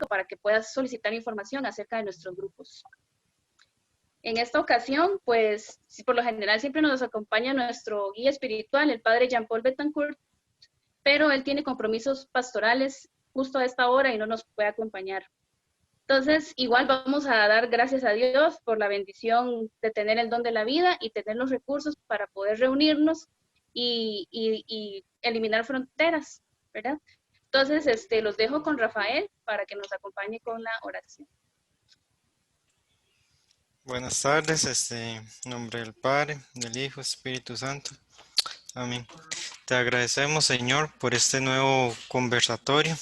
para que puedas solicitar información acerca de nuestros grupos. En esta ocasión, pues, por lo general siempre nos acompaña nuestro guía espiritual, el padre Jean-Paul Betancourt, pero él tiene compromisos pastorales justo a esta hora y no nos puede acompañar. Entonces, igual vamos a dar gracias a Dios por la bendición de tener el don de la vida y tener los recursos para poder reunirnos y eliminar fronteras, ¿verdad? Entonces, los dejo con Rafael para que nos acompañe con la oración. Buenas tardes, en nombre del Padre, del Hijo, Espíritu Santo. Amén. Te agradecemos, Señor, por este nuevo conversatorio.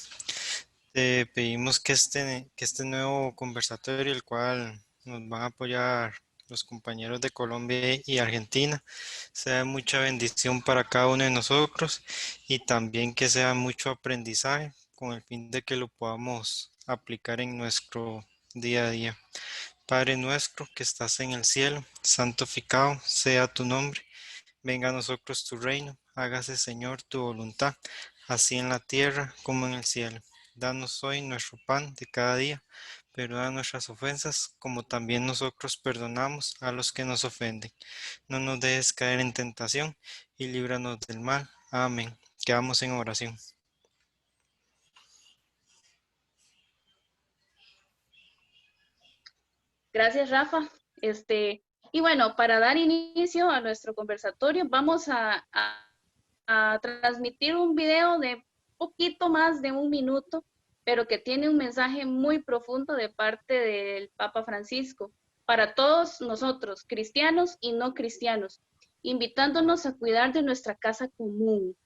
Te pedimos que este nuevo conversatorio, el cual nos van a apoyar los compañeros de Colombia y Argentina, sea de mucha bendición para cada uno de nosotros y también que sea mucho aprendizaje con el fin de que lo podamos aplicar en nuestro día a día. Padre nuestro que estás en el cielo, santificado sea tu nombre. Venga a nosotros tu reino, hágase Señor tu voluntad, así en la tierra como en el cielo. Danos hoy nuestro pan de cada día, perdona nuestras ofensas como también nosotros perdonamos a los que nos ofenden. No nos dejes caer en tentación y líbranos del mal. Amén. Quedamos en oración. Gracias, Rafa. Y bueno, para dar inicio a nuestro conversatorio, vamos a transmitir un video de poquito más de 1 minuto, pero que tiene un mensaje muy profundo de parte del Papa Francisco para todos nosotros, cristianos y no cristianos, invitándonos a cuidar de nuestra casa común.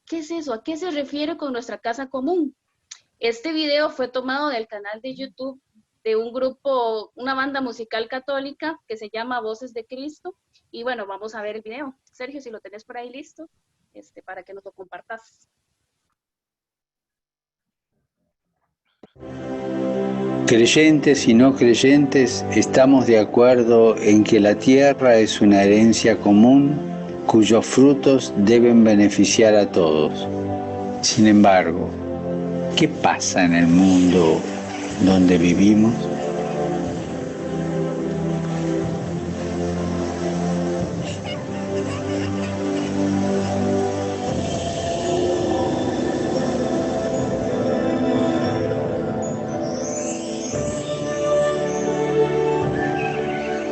¿Qué es eso? ¿A qué se refiere con nuestra casa común? Este video fue tomado del canal de YouTube de un grupo, una banda musical católica que se llama Voces de Cristo. Y bueno, vamos a ver el video. Sergio, si lo tenés por ahí listo, para que nos lo compartas. Creyentes y no creyentes, estamos de acuerdo en que la tierra es una herencia común cuyos frutos deben beneficiar a todos. Sin embargo, ¿qué pasa en el mundo donde vivimos?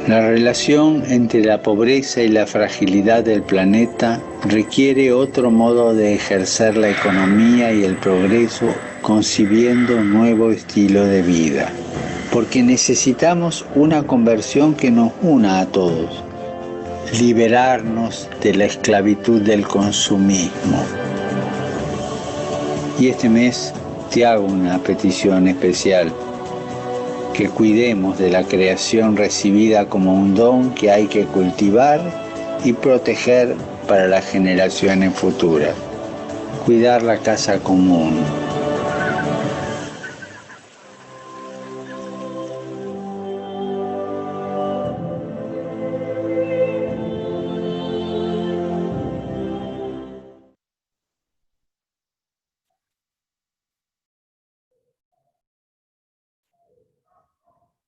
La relación entre la pobreza y la fragilidad del planeta requiere otro modo de ejercer la economía y el progreso, concibiendo un nuevo estilo de vida. Porque necesitamos una conversión que nos una a todos, liberarnos de la esclavitud del consumismo. Y este mes te hago una petición especial. Que cuidemos de la creación recibida como un don que hay que cultivar y proteger para las generaciones futuras. Cuidar la casa común.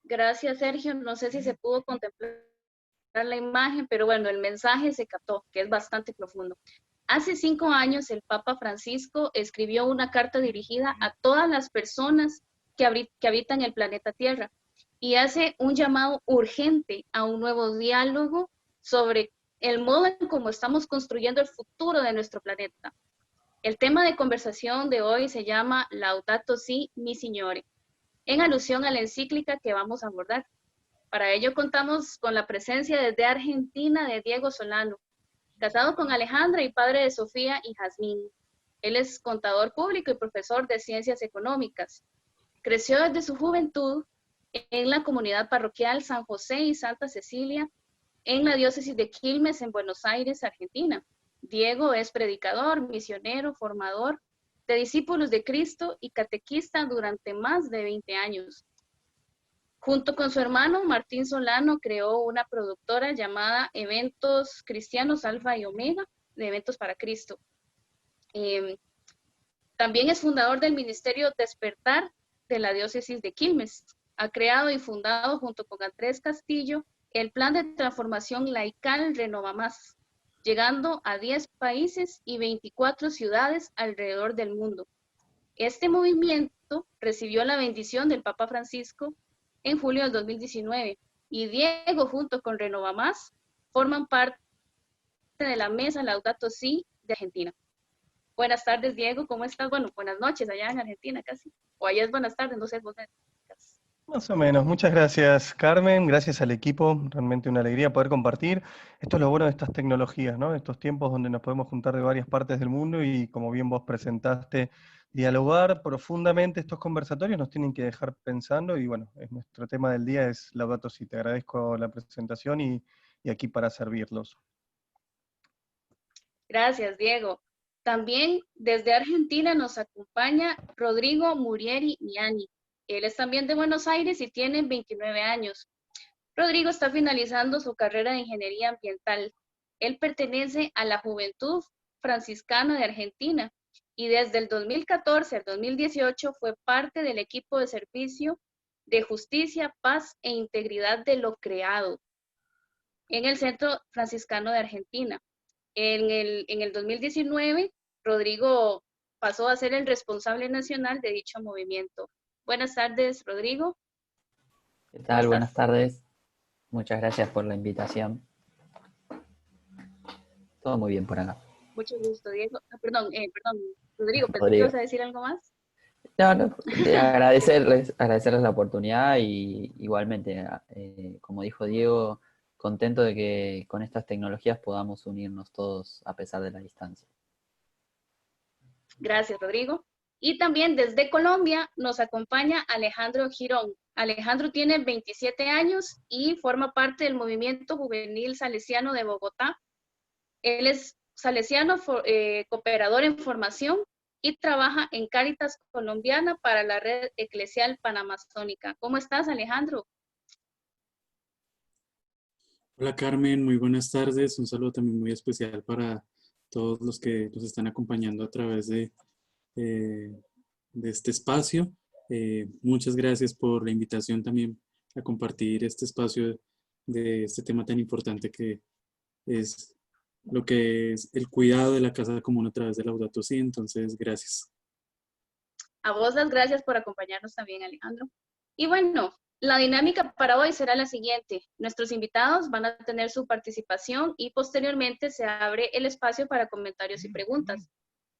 Gracias, Sergio. No sé si se pudo contemplar la imagen, pero bueno, el mensaje se captó, que es bastante profundo. Hace 5 años, el Papa Francisco escribió una carta dirigida a todas las personas que habitan el planeta Tierra y hace un llamado urgente a un nuevo diálogo sobre el modo en cómo estamos construyendo el futuro de nuestro planeta. El tema de conversación de hoy se llama Laudato Si, mi Signore, en alusión a la encíclica que vamos a abordar. Para ello contamos con la presencia desde Argentina de Diego Solano, casado con Alejandra y padre de Sofía y Jazmín. Él es contador público y profesor de ciencias económicas. Creció desde su juventud en la comunidad parroquial San José y Santa Cecilia, en la diócesis de Quilmes, en Buenos Aires, Argentina. Diego es predicador, misionero, formador de discípulos de Cristo y catequista durante más de 20 años. Junto con su hermano Martín Solano creó una productora llamada Eventos Cristianos Alfa y Omega, de Eventos para Cristo. También es fundador del Ministerio Despertar de la diócesis de Quilmes. Ha creado y fundado junto con Andrés Castillo el plan de transformación laical Renova Más, llegando a 10 países y 24 ciudades alrededor del mundo. Este movimiento recibió la bendición del Papa Francisco en julio del 2019 y Diego junto con Renova Más forman parte de la mesa Laudato Si de Argentina. Buenas tardes, Diego, ¿cómo estás? Bueno, buenas noches allá en Argentina casi. O allá es buenas tardes, no sé, vos me digas. Más o menos. Muchas gracias, Carmen. Gracias al equipo. Realmente una alegría poder compartir. Esto es lo bueno de estas tecnologías, ¿no? Estos tiempos donde nos podemos juntar de varias partes del mundo y, como bien vos presentaste, dialogar profundamente. Estos conversatorios nos tienen que dejar pensando y, bueno, nuestro tema del día es Laudato Si. Te agradezco la presentación y aquí para servirlos. Gracias, Diego. También desde Argentina nos acompaña Rodrigo Murieri Miani. Él es también de Buenos Aires y tiene 29 años. Rodrigo está finalizando su carrera de Ingeniería Ambiental. Él pertenece a la Juventud Franciscana de Argentina y desde el 2014 al 2018 fue parte del equipo de servicio de justicia, paz e integridad de lo creado en el Centro Franciscano de Argentina. En el 2019, Rodrigo pasó a ser el responsable nacional de dicho movimiento. Buenas tardes, Rodrigo. ¿Qué tal? Buenas tardes. Muchas gracias por la invitación. Todo muy bien por acá. Mucho gusto, Diego. Perdón, Rodrigo, ¿pensé que Rodrigo. ibas a decir algo más? No, agradecerles la oportunidad y igualmente, como dijo Diego, contento de que con estas tecnologías podamos unirnos todos a pesar de la distancia. Gracias, Rodrigo. Y también desde Colombia nos acompaña Alejandro Girón. Alejandro tiene 27 años y forma parte del movimiento juvenil salesiano de Bogotá. Él es salesiano, cooperador en formación y trabaja en Cáritas Colombiana para la Red Eclesial Panamazónica. ¿Cómo estás, Alejandro? Hola Carmen, muy buenas tardes. Un saludo también muy especial para todos los que nos están acompañando a través de este espacio. Muchas gracias por la invitación también a compartir este espacio de este tema tan importante que es lo que es el cuidado de la casa común a través de Laudato Si. Entonces, gracias. A vos las gracias por acompañarnos también, Alejandro. Y bueno, la dinámica para hoy será la siguiente. Nuestros invitados van a tener su participación y posteriormente se abre el espacio para comentarios y preguntas.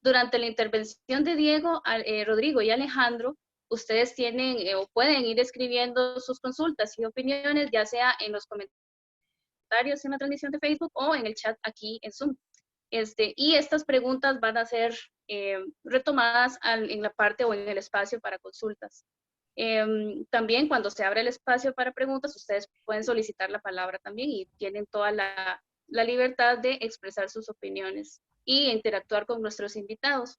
Durante la intervención de Diego, Rodrigo y Alejandro, ustedes tienen o pueden ir escribiendo sus consultas y opiniones, ya sea en los comentarios en la transmisión de Facebook o en el chat aquí en Zoom. Y estas preguntas van a ser retomadas en la parte o en el espacio para consultas. También cuando se abre el espacio para preguntas, ustedes pueden solicitar la palabra también y tienen toda la libertad de expresar sus opiniones y interactuar con nuestros invitados.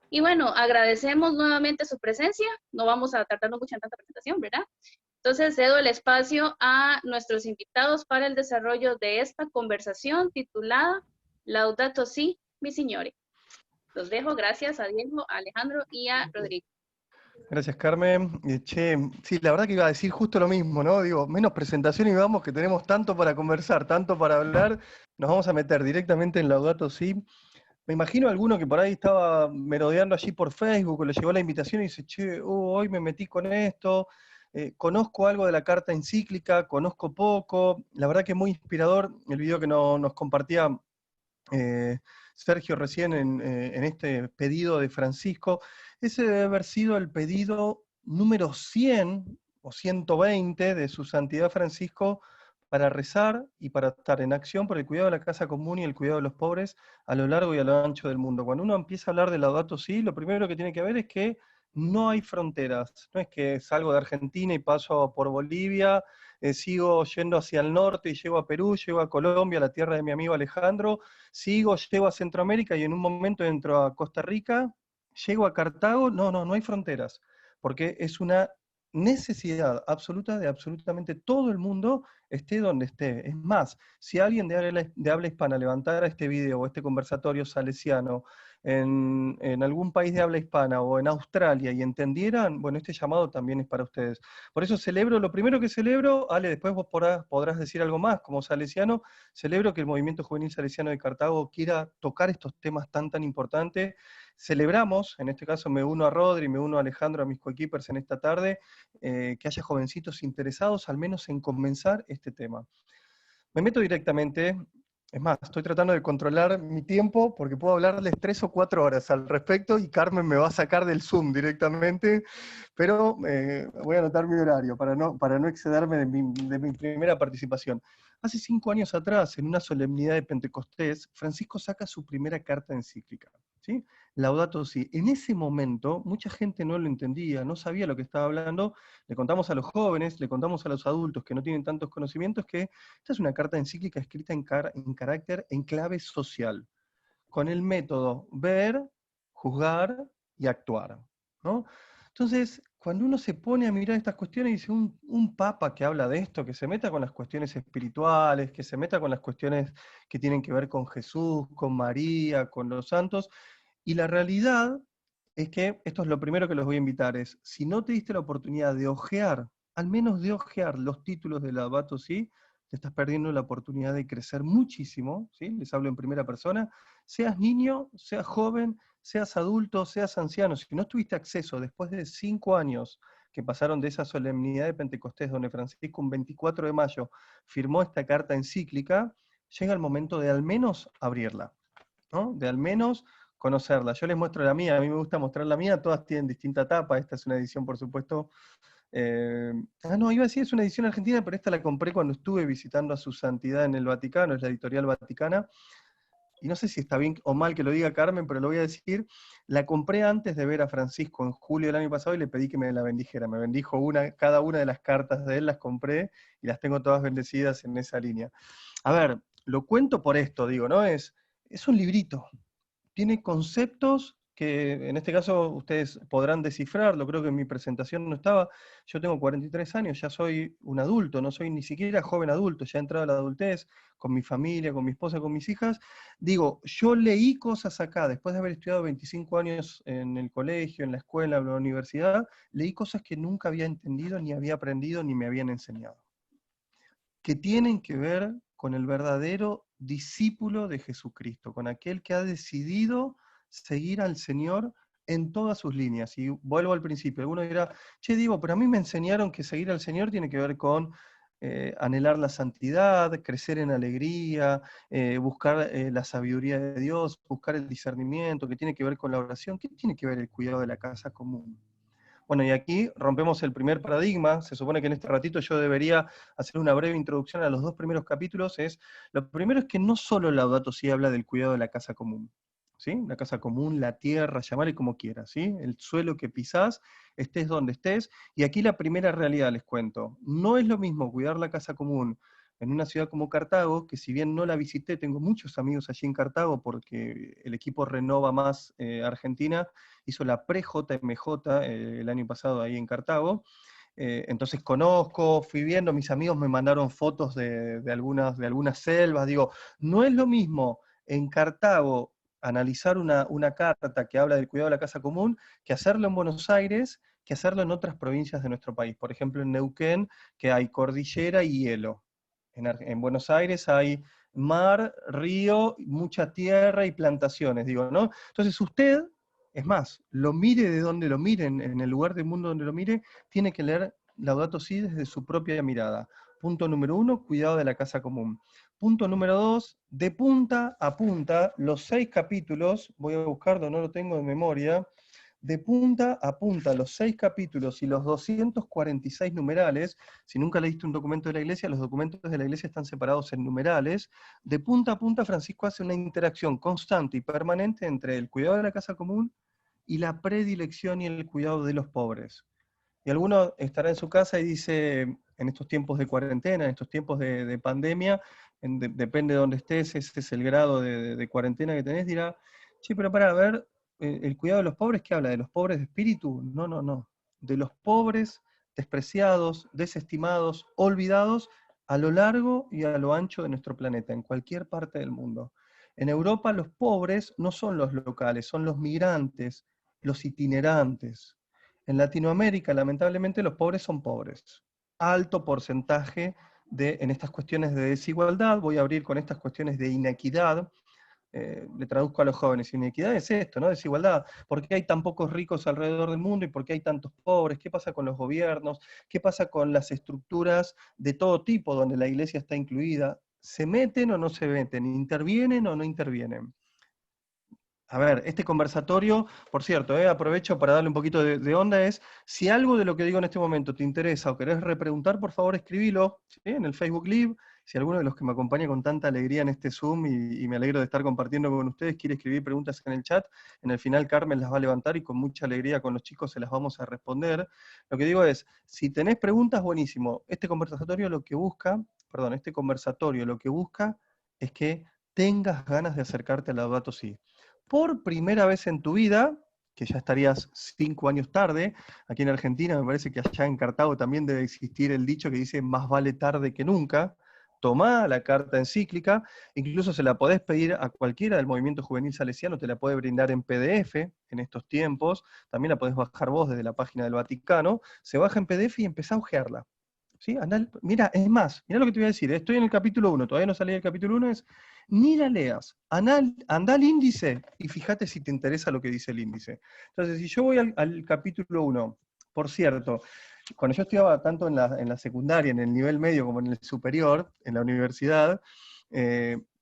Y bueno, agradecemos nuevamente su presencia. No vamos a tardarnos mucho en tanta presentación, ¿verdad? Entonces cedo el espacio a nuestros invitados para el desarrollo de esta conversación titulada Laudato Si, mi signore. Los dejo, gracias a Diego, a Alejandro y a Rodrigo. Gracias, Carmen. Sí, la verdad que iba a decir justo lo mismo, ¿no? Digo, menos presentación y vamos, que tenemos tanto para conversar, tanto para hablar. Nos vamos a meter directamente en Laudato Si. Me imagino alguno que por ahí estaba merodeando allí por Facebook, o le llegó la invitación y dice, che, hoy me metí con esto, conozco algo de la carta encíclica, conozco poco. La verdad que muy inspirador el video que nos compartía Sergio recién en este pedido de Francisco. Ese debe haber sido el pedido número 100 o 120 de su santidad Francisco para rezar y para estar en acción por el cuidado de la casa común y el cuidado de los pobres a lo largo y a lo ancho del mundo. Cuando uno empieza a hablar de Laudato Si, lo primero que tiene que ver es que no hay fronteras. No es que salgo de Argentina y paso por Bolivia, sigo yendo hacia el norte y llego a Perú, llego a Colombia, la tierra de mi amigo Alejandro, llego a Centroamérica y en un momento entro a Costa Rica, llego a Cartago. No hay fronteras, porque es una necesidad absoluta de absolutamente todo el mundo, esté donde esté. Es más, si alguien de habla hispana levantara este video o este conversatorio salesiano en algún país de habla hispana o en Australia y entendieran, bueno, este llamado también es para ustedes. Por eso celebro, lo primero que celebro, Ale, después vos podrás decir algo más, como salesiano, celebro que el Movimiento Juvenil Salesiano de Cartago quiera tocar estos temas tan importantes. Celebramos, en este caso me uno a Rodri, me uno a Alejandro, a mis coequippers en esta tarde, que haya jovencitos interesados al menos en comenzar este tema. Me meto directamente, es más, estoy tratando de controlar mi tiempo porque puedo hablarles 3 o 4 horas al respecto y Carmen me va a sacar del Zoom directamente, pero voy a anotar mi horario para no excederme de mi primera participación. Hace 5 años atrás, en una solemnidad de Pentecostés, Francisco saca su primera carta encíclica, ¿sí? Laudato Si. En ese momento, mucha gente no lo entendía, no sabía lo que estaba hablando. Le contamos a los jóvenes, le contamos a los adultos que no tienen tantos conocimientos que esta es una carta encíclica escrita en carácter, en clave social, con el método ver, juzgar y actuar, ¿no? Entonces, cuando uno se pone a mirar estas cuestiones, dice un papa que habla de esto, que se meta con las cuestiones espirituales, que se meta con las cuestiones que tienen que ver con Jesús, con María, con los santos, y la realidad es que, esto es lo primero que los voy a invitar, es, si no te diste la oportunidad de ojear, al menos de ojear los títulos de Laudato Si, te estás perdiendo la oportunidad de crecer muchísimo, ¿sí? Les hablo en primera persona, seas niño, seas joven, seas adulto, seas anciano, si no tuviste acceso después de 5 años que pasaron de esa solemnidad de Pentecostés, donde Francisco un 24 de mayo firmó esta carta encíclica, llega el momento de al menos abrirla, ¿no? De al menos conocerla. Yo les muestro la mía, a mí me gusta mostrar la mía, todas tienen distinta tapa, esta es una edición por supuesto. No, iba a decir es una edición argentina, pero esta la compré cuando estuve visitando a su santidad en el Vaticano, es la editorial Vaticana, y no sé si está bien o mal que lo diga Carmen, pero lo voy a decir, la compré antes de ver a Francisco en julio del año pasado y le pedí que me la bendijera, me bendijo cada una de las cartas de él, las compré y las tengo todas bendecidas en esa línea. A ver, lo cuento por esto, digo, ¿no? Es un librito, tiene conceptos que en este caso ustedes podrán descifrarlo, creo que en mi presentación no estaba, yo tengo 43 años, ya soy un adulto, no soy ni siquiera joven adulto, ya he entrado a la adultez, con mi familia, con mi esposa, con mis hijas. Digo, yo leí cosas acá, después de haber estudiado 25 años en el colegio, en la escuela, en la universidad, leí cosas que nunca había entendido, ni había aprendido, ni me habían enseñado, que tienen que ver con el verdadero discípulo de Jesucristo, con aquel que ha decidido seguir al Señor en todas sus líneas. Y vuelvo al principio, alguno dirá, che, Diego, pero a mí me enseñaron que seguir al Señor tiene que ver con anhelar la santidad, crecer en alegría, buscar la sabiduría de Dios, buscar el discernimiento, que tiene que ver con la oración. ¿Qué tiene que ver el cuidado de la casa común? Bueno, y aquí rompemos el primer paradigma. Se supone que en este ratito yo debería hacer una breve introducción a los 2 primeros capítulos. Lo primero es que no solo Laudato Si habla del cuidado de la casa común, ¿sí? La casa común, la tierra, llamarle como quieras, ¿sí? El suelo que pisás, estés donde estés. Y aquí la primera realidad les cuento. No es lo mismo cuidar la casa común en una ciudad como Cartago, que si bien no la visité, tengo muchos amigos allí en Cartago, porque el equipo Renova Más Argentina hizo la pre-JMJ el año pasado ahí en Cartago. Entonces conozco, fui viendo, mis amigos me mandaron fotos de algunas selvas. Digo, no es lo mismo en Cartago analizar una carta que habla del cuidado de la casa común, que hacerlo en Buenos Aires, que hacerlo en otras provincias de nuestro país. Por ejemplo, en Neuquén, que hay cordillera y hielo. En Buenos Aires hay mar, río, mucha tierra y plantaciones, digo, ¿no? Entonces usted, es más, lo mire de donde lo mire, en el lugar del mundo donde lo mire, tiene que leer Laudato Si desde su propia mirada. Punto número 1, cuidado de la casa común. Punto número 2, de punta a punta, los 6 capítulos, voy a buscarlo, no lo tengo de memoria, de punta a punta, los 6 capítulos y los 246 numerales. Si nunca leíste un documento de la iglesia, los documentos de la iglesia están separados en numerales. De punta a punta, Francisco hace una interacción constante y permanente entre el cuidado de la casa común y la predilección y el cuidado de los pobres. Y alguno estará en su casa y dice, en estos tiempos de cuarentena, en estos tiempos de pandemia, depende de dónde estés, ese es el grado de cuarentena que tenés, dirá, che, pero para ver, el cuidado de los pobres, ¿qué habla? ¿De los pobres de espíritu? No, no, no. De los pobres despreciados, desestimados, olvidados a lo largo y a lo ancho de nuestro planeta, en cualquier parte del mundo. En Europa los pobres no son los locales, son los migrantes, los itinerantes. En Latinoamérica, lamentablemente, los pobres son pobres. Alto porcentaje en estas cuestiones de desigualdad, voy a abrir con estas cuestiones de inequidad, le traduzco a los jóvenes, inequidad es esto, ¿no? Desigualdad. ¿Por qué hay tan pocos ricos alrededor del mundo y por qué hay tantos pobres? ¿Qué pasa con los gobiernos? ¿Qué pasa con las estructuras de todo tipo donde la iglesia está incluida? ¿Se meten o no se meten? ¿Intervienen o no intervienen? A ver, este conversatorio, por cierto, aprovecho para darle un poquito de onda, es, si algo de lo que digo en este momento te interesa o querés repreguntar, por favor escribilo, ¿sí? En el Facebook Live. Si alguno de los que me acompaña con tanta alegría en este Zoom, y me alegro de estar compartiendo con ustedes, quiere escribir preguntas en el chat, en el final Carmen las va a levantar y con mucha alegría con los chicos se las vamos a responder. Lo que digo es, si tenés preguntas, buenísimo. Este conversatorio lo que busca es que tengas ganas de acercarte a Laudato Si. Por primera vez en tu vida, que ya estarías 5 años tarde, aquí en Argentina me parece que allá en Cartago también debe existir el dicho que dice más vale tarde que nunca. Tomá la carta encíclica, incluso se la podés pedir a cualquiera del movimiento juvenil salesiano, te la puede brindar en PDF en estos tiempos, también la podés bajar vos desde la página del Vaticano, se baja en PDF y empezá a hojearla. ¿Sí? Mira, es más, mira lo que te voy a decir, estoy en el capítulo 1, todavía no salí del capítulo 1, es, ni la leas, anda al índice y fíjate si te interesa lo que dice el índice. Entonces, si yo voy al capítulo 1, por cierto, cuando yo estudiaba tanto en la secundaria, en el nivel medio como en el superior, en la universidad,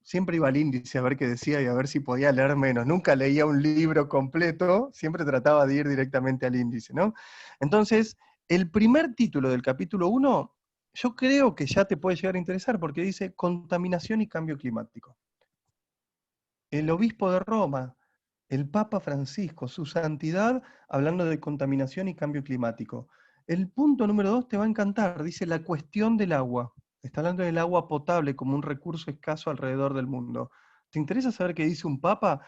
siempre iba al índice a ver qué decía y a ver si podía leer menos. Nunca leía un libro completo, siempre trataba de ir directamente al índice, ¿no? Entonces, el primer título del capítulo 1, yo creo que ya te puede llegar a interesar porque dice contaminación y cambio climático. El obispo de Roma, el Papa Francisco, su santidad, hablando de contaminación y cambio climático. El punto número 2 te va a encantar, dice la cuestión del agua. Está hablando del agua potable como un recurso escaso alrededor del mundo. ¿Te interesa saber qué dice un papa?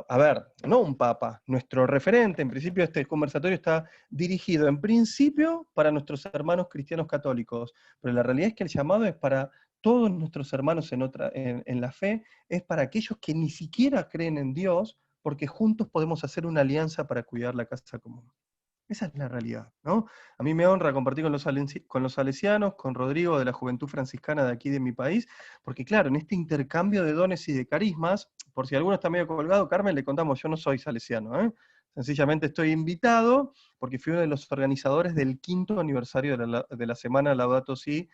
A ver, no un papa, nuestro referente, en principio este conversatorio está dirigido en principio para nuestros hermanos cristianos católicos, pero la realidad es que el llamado es para todos nuestros hermanos en la fe, es para aquellos que ni siquiera creen en Dios, porque juntos podemos hacer una alianza para cuidar la casa común. Esa es la realidad, ¿no? A mí me honra compartir con los salesianos, con Rodrigo de la Juventud Franciscana de aquí de mi país, porque claro, en este intercambio de dones y de carismas, por si alguno está medio colgado, Carmen, le contamos, yo no soy salesiano, ¿eh? Sencillamente estoy invitado, porque fui uno de los organizadores del 5º aniversario de la Semana Laudato Si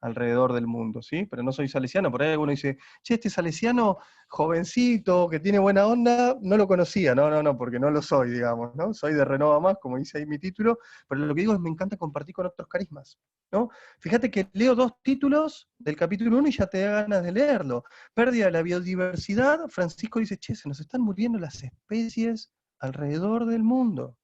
alrededor del mundo, ¿sí? Pero no soy salesiano, por ahí alguno dice, che, este salesiano jovencito, que tiene buena onda, no lo conocía, no, porque no lo soy, digamos, ¿no? Soy de Renova Más, como dice ahí mi título, pero lo que digo es me encanta compartir con otros carismas, ¿no? Fíjate que leo 2 títulos del capítulo 1 y ya te da ganas de leerlo. Pérdida de la biodiversidad, Francisco dice, che, se nos están muriendo las especies alrededor del mundo.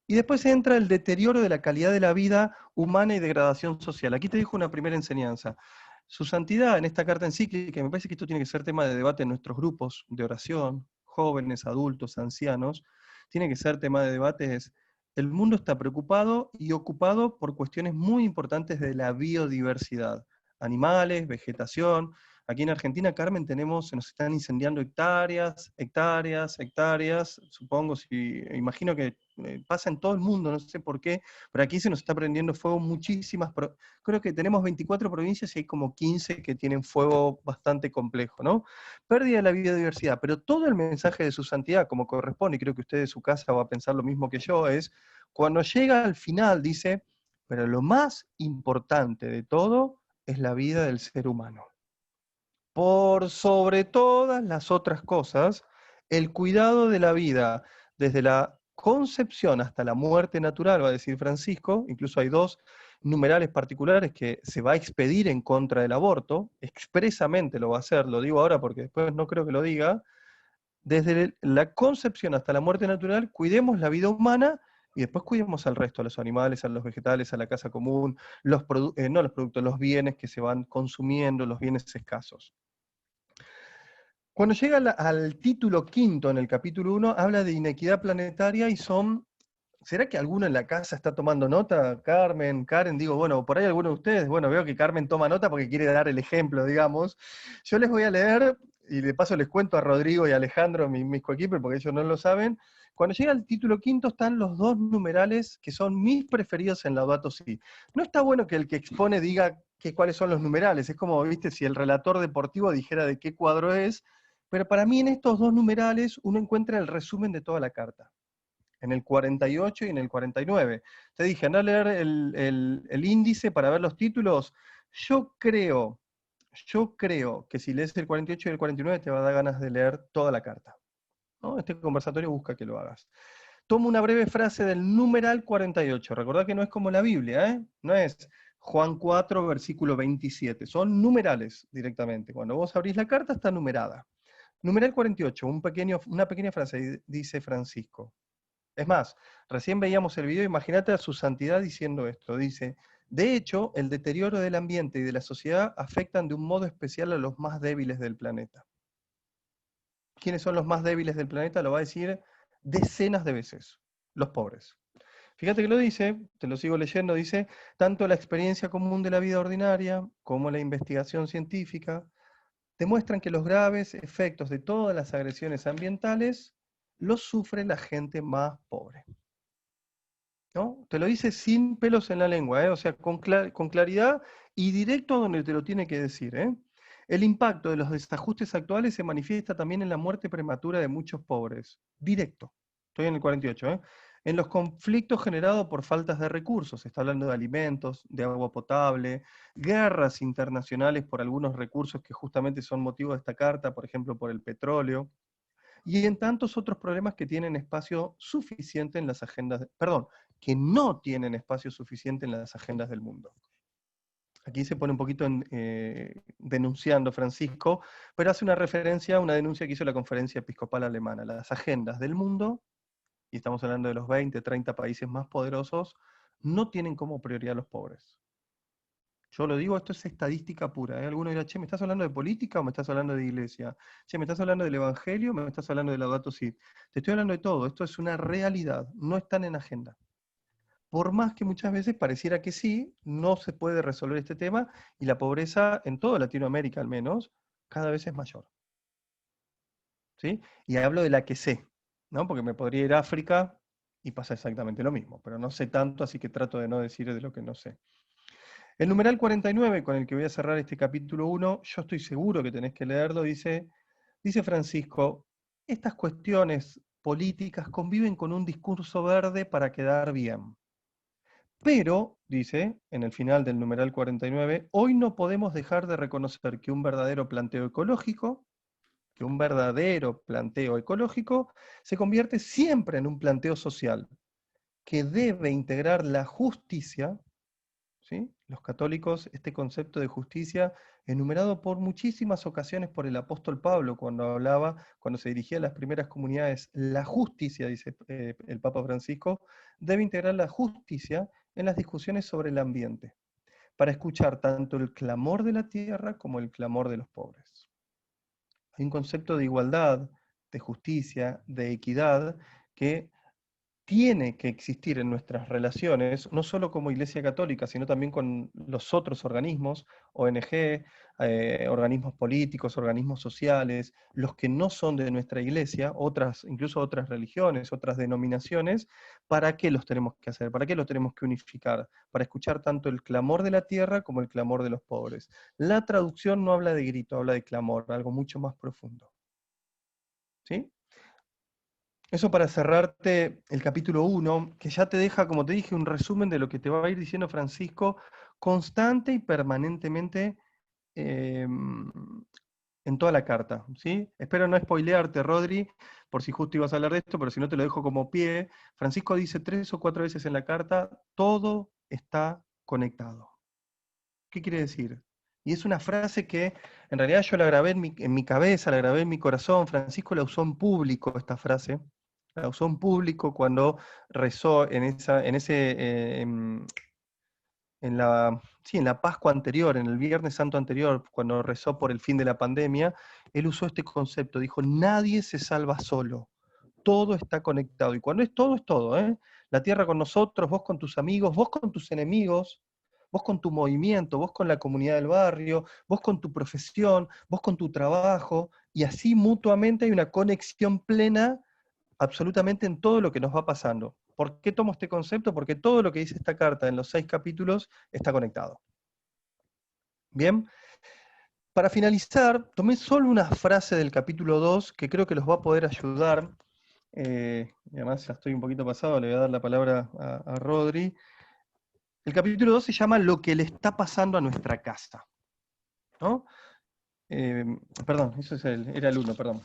Y después entra el deterioro de la calidad de la vida humana y degradación social. Aquí te dejo una primera enseñanza. Su santidad en esta carta encíclica, me parece que esto tiene que ser tema de debate en nuestros grupos de oración, jóvenes, adultos, ancianos, tiene que ser tema de debate, es el mundo está preocupado y ocupado por cuestiones muy importantes de la biodiversidad, animales, vegetación. Aquí en Argentina, Carmen, se nos están incendiando hectáreas, supongo, imagino que pasa en todo el mundo, no sé por qué, pero aquí se nos está prendiendo fuego muchísimas, creo que tenemos 24 provincias y hay como 15 que tienen fuego bastante complejo, ¿no? Pérdida de la biodiversidad, pero todo el mensaje de su santidad, como corresponde, y creo que usted de su casa va a pensar lo mismo que yo, es, cuando llega al final, dice, pero lo más importante de todo es la vida del ser humano. Por sobre todas las otras cosas, el cuidado de la vida, desde la concepción hasta la muerte natural, va a decir Francisco, incluso hay 2 numerales particulares que se va a expedir en contra del aborto, expresamente lo va a hacer, lo digo ahora porque después no creo que lo diga, desde la concepción hasta la muerte natural, cuidemos la vida humana y después cuidemos al resto, a los animales, a los vegetales, a la casa común, los bienes que se van consumiendo, los bienes escasos. Cuando llega al título 5 en el capítulo 1, habla de inequidad planetaria y ¿será que alguno en la casa está tomando nota? Carmen, Karen, digo, bueno, por ahí alguno de ustedes, bueno, veo que Carmen toma nota porque quiere dar el ejemplo, digamos. Yo les voy a leer, y de paso les cuento a Rodrigo y a Alejandro, mis coequiper, porque ellos no lo saben, cuando llega al título quinto están los dos numerales que son mis preferidos en Laudato Si. No está bueno que el que expone diga cuáles son los numerales, es como, viste, si el relator deportivo dijera de qué cuadro es, pero para mí en estos dos numerales uno encuentra el resumen de toda la carta, en el 48 y en el 49. Te dije, anda a leer el índice para ver los títulos. Yo creo que si lees el 48 y el 49 te va a dar ganas de leer toda la carta, ¿no? Este conversatorio busca que lo hagas. Tomo una breve frase del numeral 48. Recordá que no es como la Biblia, ¿eh? No es Juan 4, versículo 27. Son numerales directamente. Cuando vos abrís la carta está numerada. Numeral 48, una pequeña frase, dice Francisco. Es más, recién veíamos el video, imagínate a su santidad diciendo esto. Dice, de hecho, el deterioro del ambiente y de la sociedad afectan de un modo especial a los más débiles del planeta. ¿Quiénes son los más débiles del planeta? Lo va a decir decenas de veces, los pobres. Fíjate que lo dice, te lo sigo leyendo, dice, tanto la experiencia común de la vida ordinaria como la investigación científica demuestran que los graves efectos de todas las agresiones ambientales los sufre la gente más pobre. ¿No? Te lo dice sin pelos en la lengua, ¿eh? O sea, con claridad y directo a donde te lo tiene que decir, ¿eh? El impacto de los desajustes actuales se manifiesta también en la muerte prematura de muchos pobres. Directo. Estoy en el 48, ¿eh? En los conflictos generados por faltas de recursos, se está hablando de alimentos, de agua potable, guerras internacionales por algunos recursos que justamente son motivo de esta carta, por ejemplo por el petróleo, y en tantos otros problemas que tienen espacio suficiente en las agendas, que no tienen espacio suficiente en las agendas del mundo. Aquí se pone un poquito denunciando Francisco, pero hace una referencia a una denuncia que hizo la Conferencia Episcopal Alemana. Las agendas del mundo, y estamos hablando de los 20, 30 países más poderosos, no tienen como prioridad a los pobres. Yo lo digo, esto es estadística pura. Alguno dirá, che, ¿me estás hablando de política o me estás hablando de iglesia? Che, ¿me estás hablando del evangelio o me estás hablando de Laudato Si? Te estoy hablando de todo, esto es una realidad, no están en agenda. Por más que muchas veces pareciera que sí, no se puede resolver este tema, y la pobreza, en toda Latinoamérica al menos, cada vez es mayor. ¿Sí? Y hablo de la que sé, ¿no? Porque me podría ir a África y pasa exactamente lo mismo, pero no sé tanto, así que trato de no decir de lo que no sé. El numeral 49, con el que voy a cerrar este capítulo 1, yo estoy seguro que tenés que leerlo, dice Francisco, estas cuestiones políticas conviven con un discurso verde para quedar bien. Pero, dice, en el final del numeral 49, hoy no podemos dejar de reconocer que un verdadero planteo ecológico se convierte siempre en un planteo social, que debe integrar la justicia, ¿sí? Los católicos, este concepto de justicia, enumerado por muchísimas ocasiones por el apóstol Pablo, cuando se dirigía a las primeras comunidades, la justicia, dice el Papa Francisco, debe integrar la justicia en las discusiones sobre el ambiente, para escuchar tanto el clamor de la tierra como el clamor de los pobres. Hay un concepto de igualdad, de justicia, de equidad, que tiene que existir en nuestras relaciones, no solo como Iglesia Católica, sino también con los otros organismos, ONG, organismos políticos, organismos sociales, los que no son de nuestra Iglesia, incluso otras religiones, otras denominaciones. ¿Para qué los tenemos que hacer? ¿Para qué los tenemos que unificar? Para escuchar tanto el clamor de la tierra como el clamor de los pobres. La traducción no habla de grito, habla de clamor, algo mucho más profundo. ¿Sí? Eso para cerrarte el capítulo 1, que ya te deja, como te dije, un resumen de lo que te va a ir diciendo Francisco, constante y permanentemente en toda la carta, ¿sí? Espero no spoilearte, Rodri, por si justo ibas a hablar de esto, pero si no te lo dejo como pie. Francisco dice 3 o 4 veces en la carta, todo está conectado. ¿Qué quiere decir? Y es una frase que en realidad yo la grabé en mi cabeza, la grabé en mi corazón. Francisco la usó en público, esta frase. La usó en público cuando rezó en la Pascua anterior, en el Viernes Santo anterior, cuando rezó por el fin de la pandemia. Él usó este concepto, dijo, nadie se salva solo, todo está conectado. Y cuando es todo, ¿eh? La tierra con nosotros, vos con tus amigos, vos con tus enemigos, vos con tu movimiento, vos con la comunidad del barrio, vos con tu profesión, vos con tu trabajo, y así mutuamente hay una conexión plena absolutamente en todo lo que nos va pasando. ¿Por qué tomo este concepto? Porque todo lo que dice esta carta en los 6 capítulos está conectado. Bien, para finalizar, tomé solo una frase del capítulo 2 que creo que los va a poder ayudar. Y además ya estoy un poquito pasado, le voy a dar la palabra a Rodri. El capítulo 2 se llama Lo que le está pasando a nuestra casa, ¿no? Perdón, eso era el 1, perdón.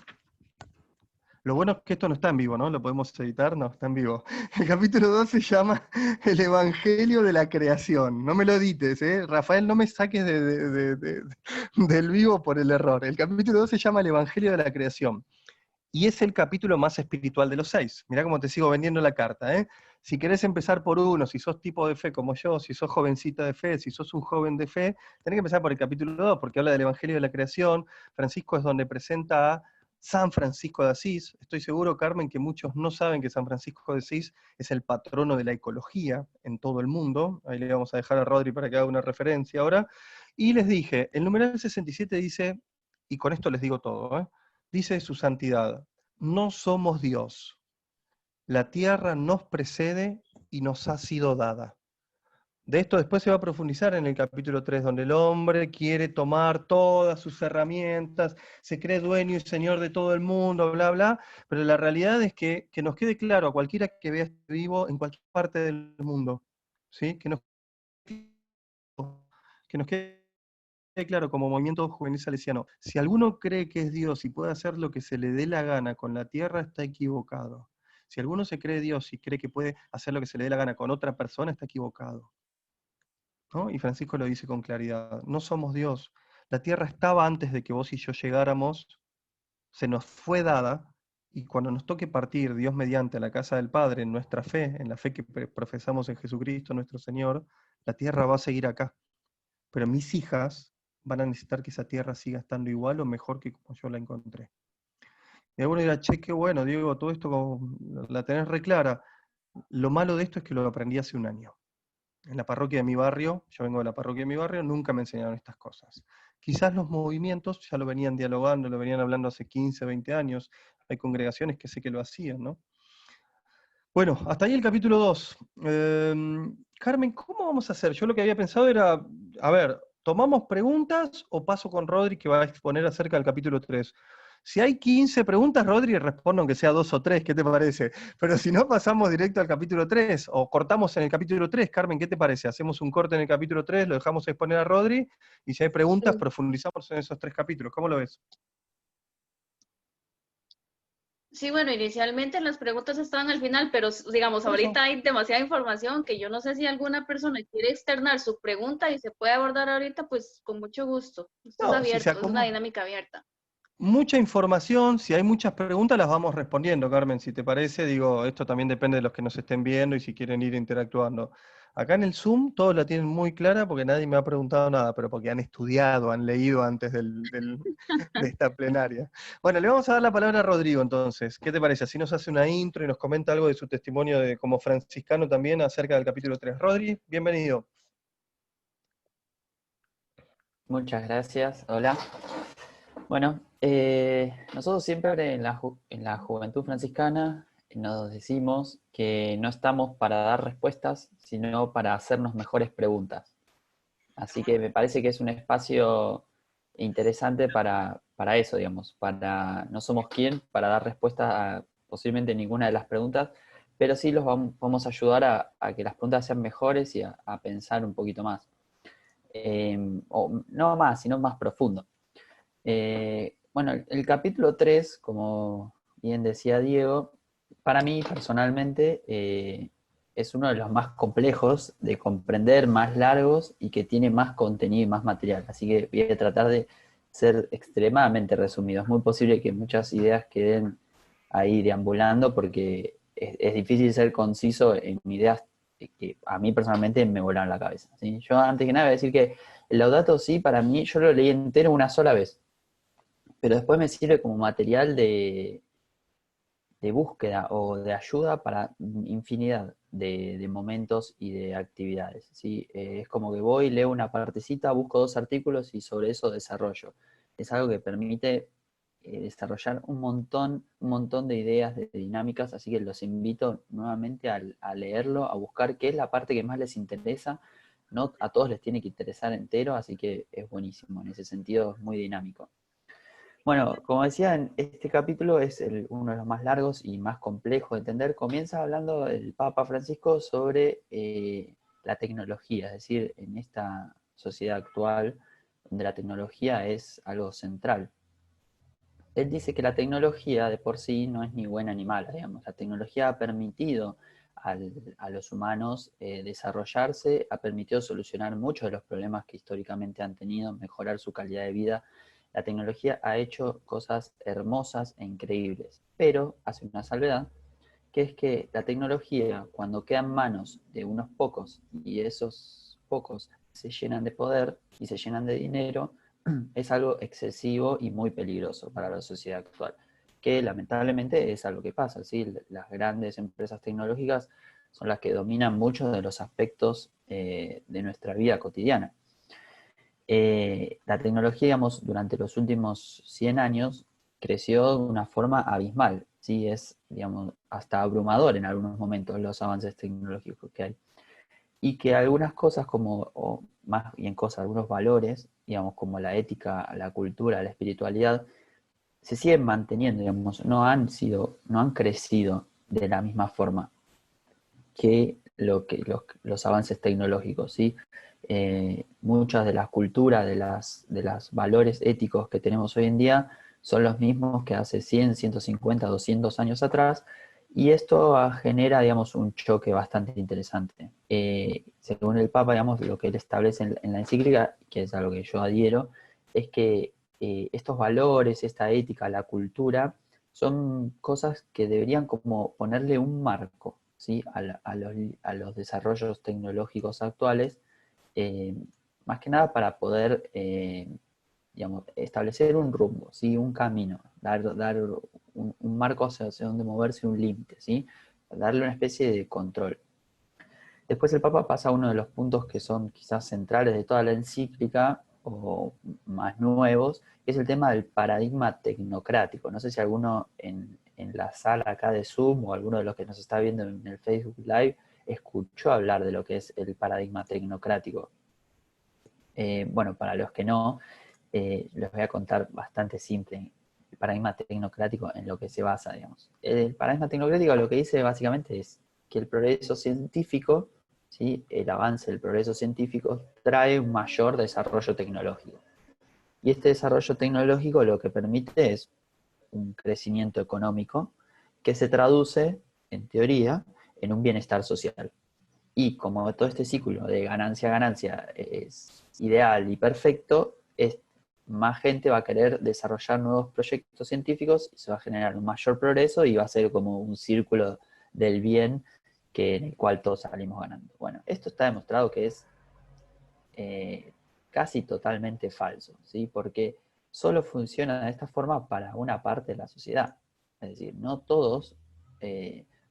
Lo bueno es que esto no está en vivo, ¿no? Lo podemos editar, no, está en vivo. El capítulo 2 se llama El Evangelio de la Creación. No me lo edites, ¿eh? Rafael, no me saques del vivo por el error. El capítulo 2 se llama El Evangelio de la Creación. Y es el capítulo más espiritual de los 6. Mirá cómo te sigo vendiendo la carta, ¿eh? Si querés empezar por uno, si sos tipo de fe como yo, si sos jovencita de fe, si sos un joven de fe, tenés que empezar por el capítulo 2, porque habla del Evangelio de la Creación. Francisco es donde presenta a San Francisco de Asís. Estoy seguro, Carmen, que muchos no saben que San Francisco de Asís es el patrono de la ecología en todo el mundo. Ahí le vamos a dejar a Rodri para que haga una referencia ahora. Y les dije, el numeral 67 dice, y con esto les digo todo, dice su santidad, no somos Dios. La tierra nos precede y nos ha sido dada. De esto después se va a profundizar en el capítulo 3, donde el hombre quiere tomar todas sus herramientas, se cree dueño y señor de todo el mundo, bla, bla, pero la realidad es que nos quede claro a cualquiera que vea este vivo en cualquier parte del mundo, ¿sí? Que nos quede claro como movimiento juvenil salesiano, si alguno cree que es Dios y puede hacer lo que se le dé la gana con la tierra, está equivocado. Si alguno se cree Dios y cree que puede hacer lo que se le dé la gana con otra persona, está equivocado, ¿no? Y Francisco lo dice con claridad, no somos Dios. La tierra estaba antes de que vos y yo llegáramos, se nos fue dada, y cuando nos toque partir, Dios mediante, a la casa del Padre, en nuestra fe, en la fe que profesamos en Jesucristo nuestro Señor, la tierra va a seguir acá. Pero mis hijas van a necesitar que esa tierra siga estando igual o mejor que como yo la encontré. Y alguno dirá, che, qué bueno, Diego, todo esto la tenés re clara. Lo malo de esto es que lo aprendí hace un año. En la parroquia de mi barrio, yo vengo de la parroquia de mi barrio, nunca me enseñaron estas cosas. Quizás los movimientos ya lo venían dialogando, lo venían hablando hace 15, 20 años. Hay congregaciones que sé que lo hacían, ¿no? Bueno, hasta ahí el capítulo 2. Carmen, ¿cómo vamos a hacer? Yo lo que había pensado era, a ver, ¿tomamos preguntas o paso con Rodri que va a exponer acerca del capítulo 3? Si hay 15 preguntas, Rodri responde aunque sea 2 o 3, ¿qué te parece? Pero si no, pasamos directo al capítulo 3, o cortamos en el capítulo 3. Carmen, ¿qué te parece? Hacemos un corte en el capítulo 3, lo dejamos exponer a Rodri, y si hay preguntas, profundizamos en esos 3 capítulos. ¿Cómo lo ves? Sí, bueno, inicialmente las preguntas estaban al final, pero digamos, Por eso. ahorita hay demasiada información que yo no sé si alguna persona quiere externar su pregunta y se puede abordar ahorita, pues con mucho gusto. Esto es No, si se abierto, es una acomoda. dinámica abierta. Mucha información, si hay muchas preguntas las vamos respondiendo, Carmen, si te parece, digo, esto también depende de los que nos estén viendo y si quieren ir interactuando. Acá en el Zoom todos la tienen muy clara porque nadie me ha preguntado nada, pero porque han estudiado, han leído antes de esta plenaria. Bueno, le vamos a dar la palabra a Rodrigo entonces. ¿Qué te parece? Así nos hace una intro y nos comenta algo de su testimonio como franciscano también acerca del capítulo 3. Rodri, bienvenido. Muchas gracias. Hola. Bueno, nosotros siempre en la Juventud Franciscana nos decimos que no estamos para dar respuestas, sino para hacernos mejores preguntas. Así que me parece que es un espacio interesante para eso, digamos. No somos quien para dar respuesta a posiblemente ninguna de las preguntas, pero sí los vamos a ayudar a que las preguntas sean mejores y a pensar un poquito más. O no más, sino más profundo. Bueno, el capítulo 3, como bien decía Diego, para mí personalmente es uno de los más complejos de comprender, más largos y que tiene más contenido y más material. Así que voy a tratar de ser extremadamente resumido. Es muy posible que muchas ideas queden ahí deambulando porque es difícil ser conciso en ideas que a mí personalmente me volaron la cabeza, ¿sí? Yo antes que nada voy a decir que el Laudato Si para mí, yo lo leí entero una sola vez, pero después me sirve como material de búsqueda o de ayuda para infinidad de momentos y de actividades, ¿sí? Es como que voy, leo una partecita, busco 2 artículos y sobre eso desarrollo. Es algo que permite desarrollar un montón de ideas, de dinámicas, así que los invito nuevamente a leerlo, a buscar qué es la parte que más les interesa. No a todos les tiene que interesar entero, así que es buenísimo, en ese sentido es muy dinámico. Bueno, como decía, en este capítulo es uno de los más largos y más complejos de entender. Comienza hablando el Papa Francisco sobre la tecnología, es decir, en esta sociedad actual, donde la tecnología es algo central. Él dice que la tecnología de por sí no es ni buena ni mala, digamos. La tecnología ha permitido a los humanos desarrollarse, ha permitido solucionar muchos de los problemas que históricamente han tenido, mejorar su calidad de vida. La tecnología ha hecho cosas hermosas e increíbles, pero hace una salvedad, que es que la tecnología, cuando queda en manos de unos pocos, y esos pocos se llenan de poder y se llenan de dinero, es algo excesivo y muy peligroso para la sociedad actual, que lamentablemente es algo que pasa, ¿sí? Las grandes empresas tecnológicas son las que dominan muchos de los aspectos de nuestra vida cotidiana. La tecnología, digamos, durante los últimos 100 años creció de una forma abismal, ¿sí? Es, digamos, hasta abrumador en algunos momentos los avances tecnológicos que hay. Y que algunas cosas como, o más bien cosas, algunos valores, digamos, como la ética, la cultura, la espiritualidad, se siguen manteniendo, digamos, no han crecido de la misma forma que los avances tecnológicos, ¿sí? Muchas de las culturas, de los valores éticos que tenemos hoy en día son los mismos que hace 100, 150, 200 años atrás, y esto genera, digamos, un choque bastante interesante. Según el Papa, digamos, lo que él establece en la encíclica, que es a lo que yo adhiero, es que estos valores, esta ética, la cultura, son cosas que deberían como ponerle un marco, ¿sí? a los desarrollos tecnológicos actuales, eh, más que nada para poder digamos, establecer un rumbo, ¿sí? Un camino, dar un marco hacia donde moverse, un límite, ¿sí? Darle una especie de control. Después el Papa pasa a uno de los puntos que son quizás centrales de toda la encíclica, o más nuevos, que es el tema del paradigma tecnocrático. No sé si alguno en la sala acá de Zoom o alguno de los que nos está viendo en el Facebook Live escuchó hablar de lo que es el paradigma tecnocrático. Bueno, para los que no, les voy a contar bastante simple el paradigma tecnocrático en lo que se basa, digamos. El paradigma tecnocrático lo que dice básicamente es que el progreso científico, ¿sí? El avance del progreso científico trae un mayor desarrollo tecnológico. Y este desarrollo tecnológico lo que permite es un crecimiento económico que se traduce, en teoría, en un bienestar social. Y como todo este ciclo de ganancia a ganancia es ideal y perfecto, más gente va a querer desarrollar nuevos proyectos científicos y se va a generar un mayor progreso y va a ser como un círculo del bien en el cual todos salimos ganando. Bueno, esto está demostrado que es casi totalmente falso, ¿sí? Porque solo funciona de esta forma para una parte de la sociedad. Es decir, no todos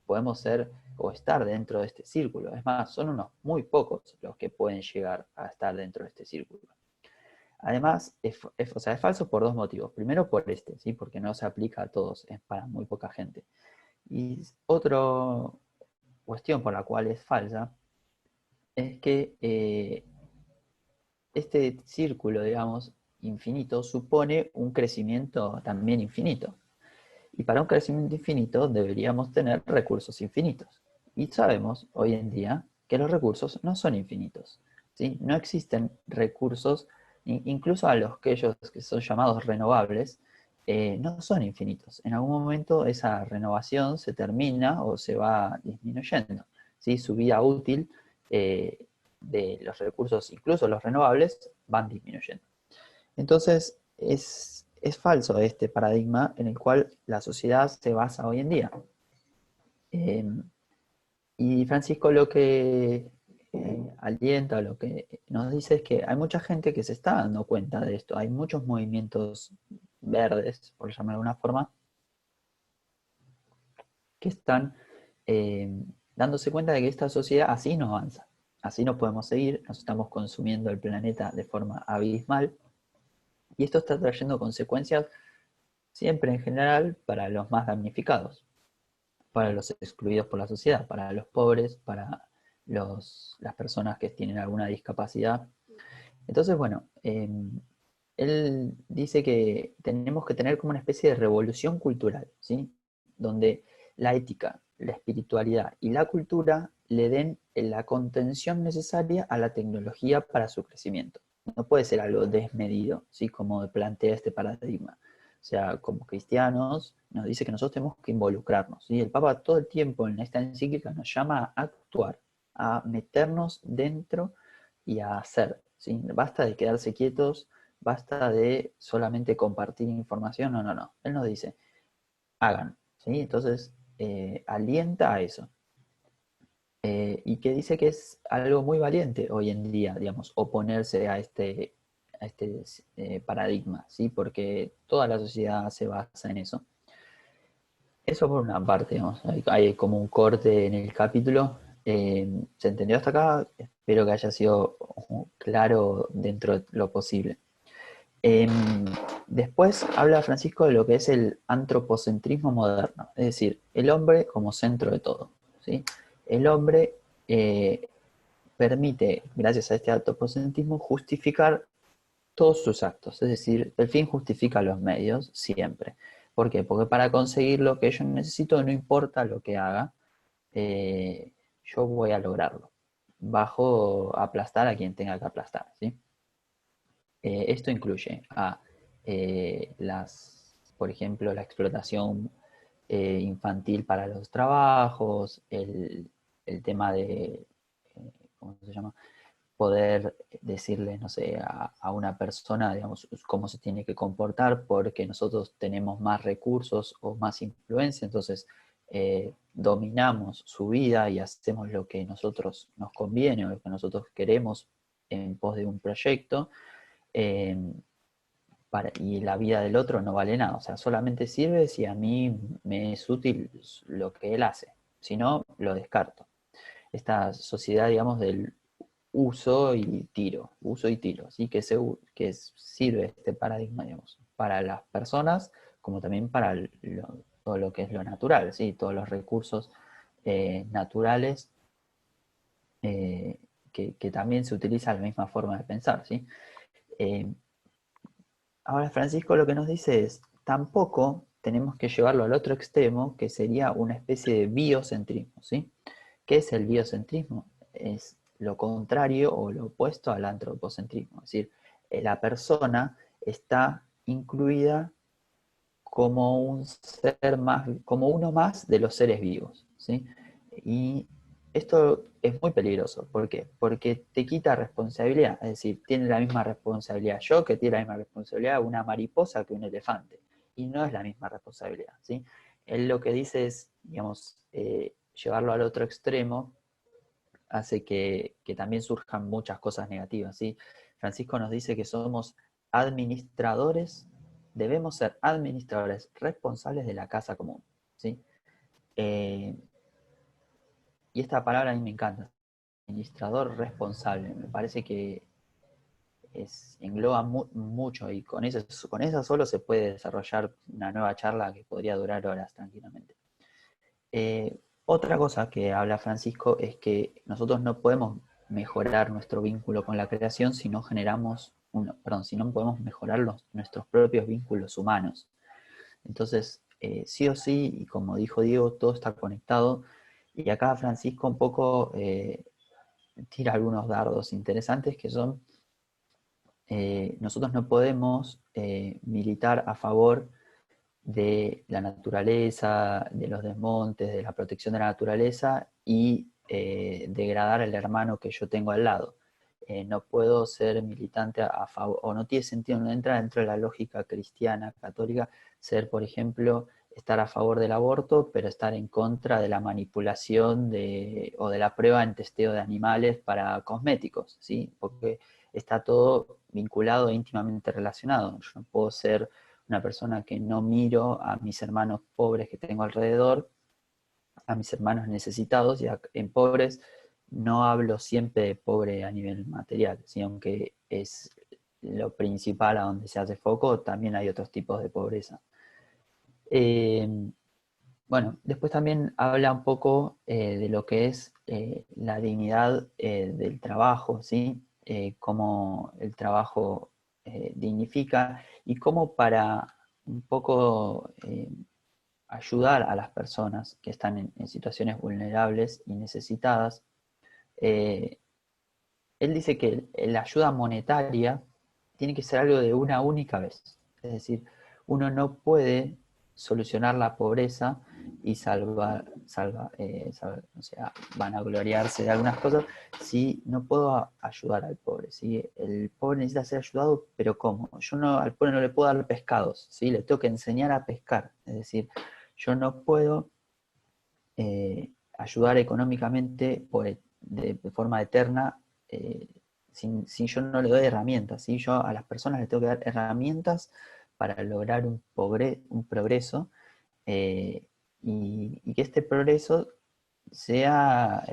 podemos ser o estar dentro de este círculo. Es más, son unos muy pocos los que pueden llegar a estar dentro de este círculo. Además, o sea, es falso por dos motivos. Primero por ¿sí? Porque no se aplica a todos, es para muy poca gente. Y otra cuestión por la cual es falsa es que este círculo, digamos, infinito, supone un crecimiento también infinito. Y para un crecimiento infinito deberíamos tener recursos infinitos. Y sabemos hoy en día que los recursos no son infinitos, ¿sí? No existen recursos, incluso a los que ellos que son llamados renovables, no son infinitos. En algún momento esa renovación se termina o se va disminuyendo, ¿sí? Su vida útil de los recursos, incluso los renovables, van disminuyendo. Entonces, es falso este paradigma en el cual la sociedad se basa hoy en día. Y Francisco lo que alienta, lo que nos dice es que hay mucha gente que se está dando cuenta de esto. Hay muchos movimientos verdes, por llamarlo de alguna forma, que están dándose cuenta de que esta sociedad así no avanza. Así no podemos seguir, nos estamos consumiendo el planeta de forma abismal. Y esto está trayendo consecuencias siempre en general para los más damnificados, para los excluidos por la sociedad, para los pobres, para las personas que tienen alguna discapacidad. Entonces, bueno, él dice que tenemos que tener como una especie de revolución cultural, ¿sí? Donde la ética, la espiritualidad y la cultura le den la contención necesaria a la tecnología para su crecimiento. No puede ser algo desmedido, ¿sí? Como plantea este paradigma. O sea, como cristianos, nos dice que nosotros tenemos que involucrarnos, ¿sí? El Papa todo el tiempo en esta encíclica nos llama a actuar, a meternos dentro y a hacer, ¿sí? Basta de quedarse quietos, basta de solamente compartir información, no, no, no. Él nos dice, hagan, ¿sí? Entonces, alienta a eso. Y que dice que es algo muy valiente hoy en día, digamos, oponerse a este paradigma, ¿sí? Porque toda la sociedad se basa en eso. Eso por una parte, digamos, hay como un corte en el capítulo. ¿Se entendió hasta acá? Espero que haya sido claro dentro de lo posible. Después habla Francisco de lo que es el antropocentrismo moderno, es decir, el hombre como centro de todo, ¿sí? El hombre permite, gracias a este antropocentrismo, justificar todos sus actos, es decir, el fin justifica los medios siempre. ¿Por qué? Porque para conseguir lo que yo necesito, no importa lo que haga, yo voy a lograrlo, bajo aplastar a quien tenga que aplastar, ¿sí? Esto incluye por ejemplo, la explotación infantil para los trabajos, el tema de, ¿cómo se llama? Poder decirle, no sé, a una persona, digamos, cómo se tiene que comportar porque nosotros tenemos más recursos o más influencia, entonces dominamos su vida y hacemos lo que nosotros nos conviene o lo que nosotros queremos en pos de un proyecto. eh, y la vida del otro no vale nada, o sea, solamente sirve si a mí me es útil lo que él hace, si no, lo descarto. Esta sociedad, digamos, del uso y tiro, ¿sí? Que sirve este paradigma, digamos, para las personas como también para todo lo que es lo natural, ¿sí? Todos los recursos naturales que también se utiliza la misma forma de pensar, ¿sí? Eh, Ahora Francisco lo que nos dice es, tampoco tenemos que llevarlo al otro extremo, que sería una especie de biocentrismo, ¿sí? ¿Qué es el biocentrismo? Es lo contrario o lo opuesto al antropocentrismo, es decir, la persona está incluida como un ser más, como uno más de los seres vivos, ¿sí? Y esto es muy peligroso. ¿Por qué? Porque te quita responsabilidad. Es decir, tiene la misma responsabilidad yo que tiene la misma responsabilidad una mariposa que un elefante. Y no es la misma responsabilidad, ¿sí? Él lo que dice es, digamos, llevarlo al otro extremo hace que también surjan muchas cosas negativas, ¿sí? Francisco nos dice que somos administradores, debemos ser administradores responsables de la casa común, ¿sí? Eh, y esta palabra a mí me encanta, administrador responsable, me parece que engloba mucho y con eso solo se puede desarrollar una nueva charla que podría durar horas tranquilamente. Otra cosa que habla Francisco es que nosotros no podemos mejorar nuestro vínculo con la creación si no si no podemos mejorar nuestros propios vínculos humanos. Entonces, sí o sí, y como dijo Diego, todo está conectado. Y acá Francisco un poco tira algunos dardos interesantes que son, nosotros no podemos militar a favor de la naturaleza, de los desmontes, de la protección de la naturaleza y degradar al hermano que yo tengo al lado. No puedo ser militante a favor, o no tiene sentido, no entra dentro de la lógica cristiana, católica, ser, por ejemplo, estar a favor del aborto, pero estar en contra de la manipulación o de la prueba en testeo de animales para cosméticos, ¿sí? Porque está todo vinculado e íntimamente relacionado. Yo no puedo ser una persona que no miro a mis hermanos pobres que tengo alrededor, a mis hermanos necesitados, y en pobres no hablo siempre de pobre a nivel material, ¿sí? Aunque es lo principal a donde se hace foco, también hay otros tipos de pobreza. Eh, bueno, después también habla un poco de lo que es la dignidad del trabajo, ¿sí? Cómo el trabajo dignifica y cómo para un poco ayudar a las personas que están en situaciones vulnerables y necesitadas. eh, Él dice que la ayuda monetaria tiene que ser algo de una única vez. Es decir, uno no puede solucionar la pobreza y o sea, vanagloriarse de algunas cosas si no puedo ayudar al pobre. ¿Sí? El pobre necesita ser ayudado, pero ¿cómo? Yo no, al pobre no le puedo dar pescados, ¿sí? Le tengo que enseñar a pescar. Es decir, yo no puedo ayudar económicamente de forma eterna si yo no le doy herramientas. ¿Sí? Yo a las personas les tengo que dar herramientas para lograr un progreso y que este progreso sea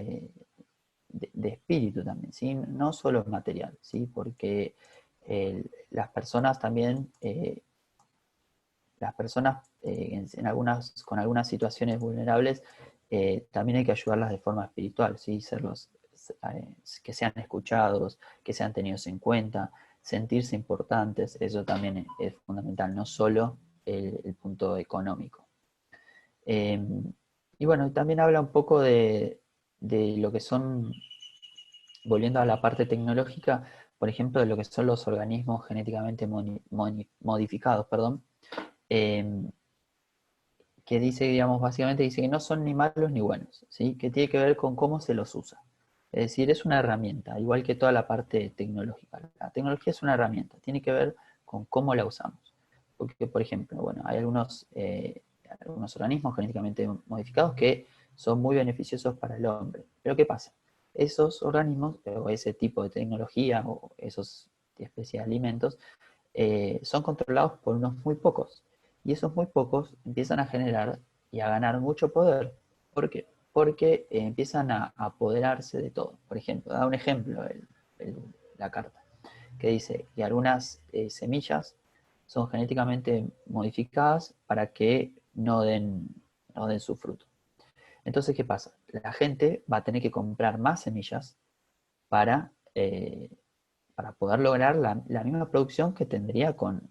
de espíritu también, ¿sí? No solo material, ¿sí? Porque las personas también las personas con algunas situaciones vulnerables, también hay que ayudarlas de forma espiritual, ¿sí? Que sean escuchados, que sean tenidos en cuenta, sentirse importantes, eso también es fundamental, no solo el punto económico. Eh, y bueno, también habla un poco de lo que son, volviendo a la parte tecnológica, por ejemplo, de lo que son los organismos genéticamente modificados, perdón, eh, que dice, digamos, básicamente dice que no son ni malos ni buenos, ¿sí? Que tiene que ver con cómo se los usa. Es decir, es una herramienta, igual que toda la parte tecnológica. La tecnología es una herramienta, tiene que ver con cómo la usamos. Porque, por ejemplo, bueno, hay algunos organismos genéticamente modificados que son muy beneficiosos para el hombre. Pero ¿qué pasa? Esos organismos, o ese tipo de tecnología, o esos especies de alimentos, son controlados por unos muy pocos. Y esos muy pocos empiezan a generar y a ganar mucho poder. ¿Por qué? Porque empiezan a apoderarse de todo. Por ejemplo, da un ejemplo la carta, que dice que algunas semillas son genéticamente modificadas para que no den su fruto. Entonces, ¿qué pasa? La gente va a tener que comprar más semillas para, eh, para poder lograr la misma producción que tendría con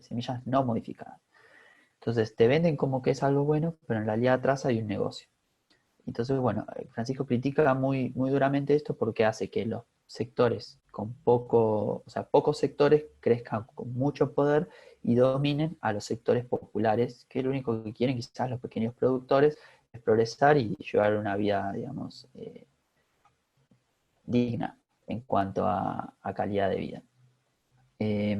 semillas no modificadas. Entonces te venden como que es algo bueno, pero en realidad atrás hay un negocio. Entonces, bueno, Francisco critica muy, muy duramente esto porque hace que los sectores con poco, o sea, pocos sectores crezcan con mucho poder y dominen a los sectores populares, que lo único que quieren quizás los pequeños productores es progresar y llevar una vida, digamos, digna en cuanto a calidad de vida. Eh,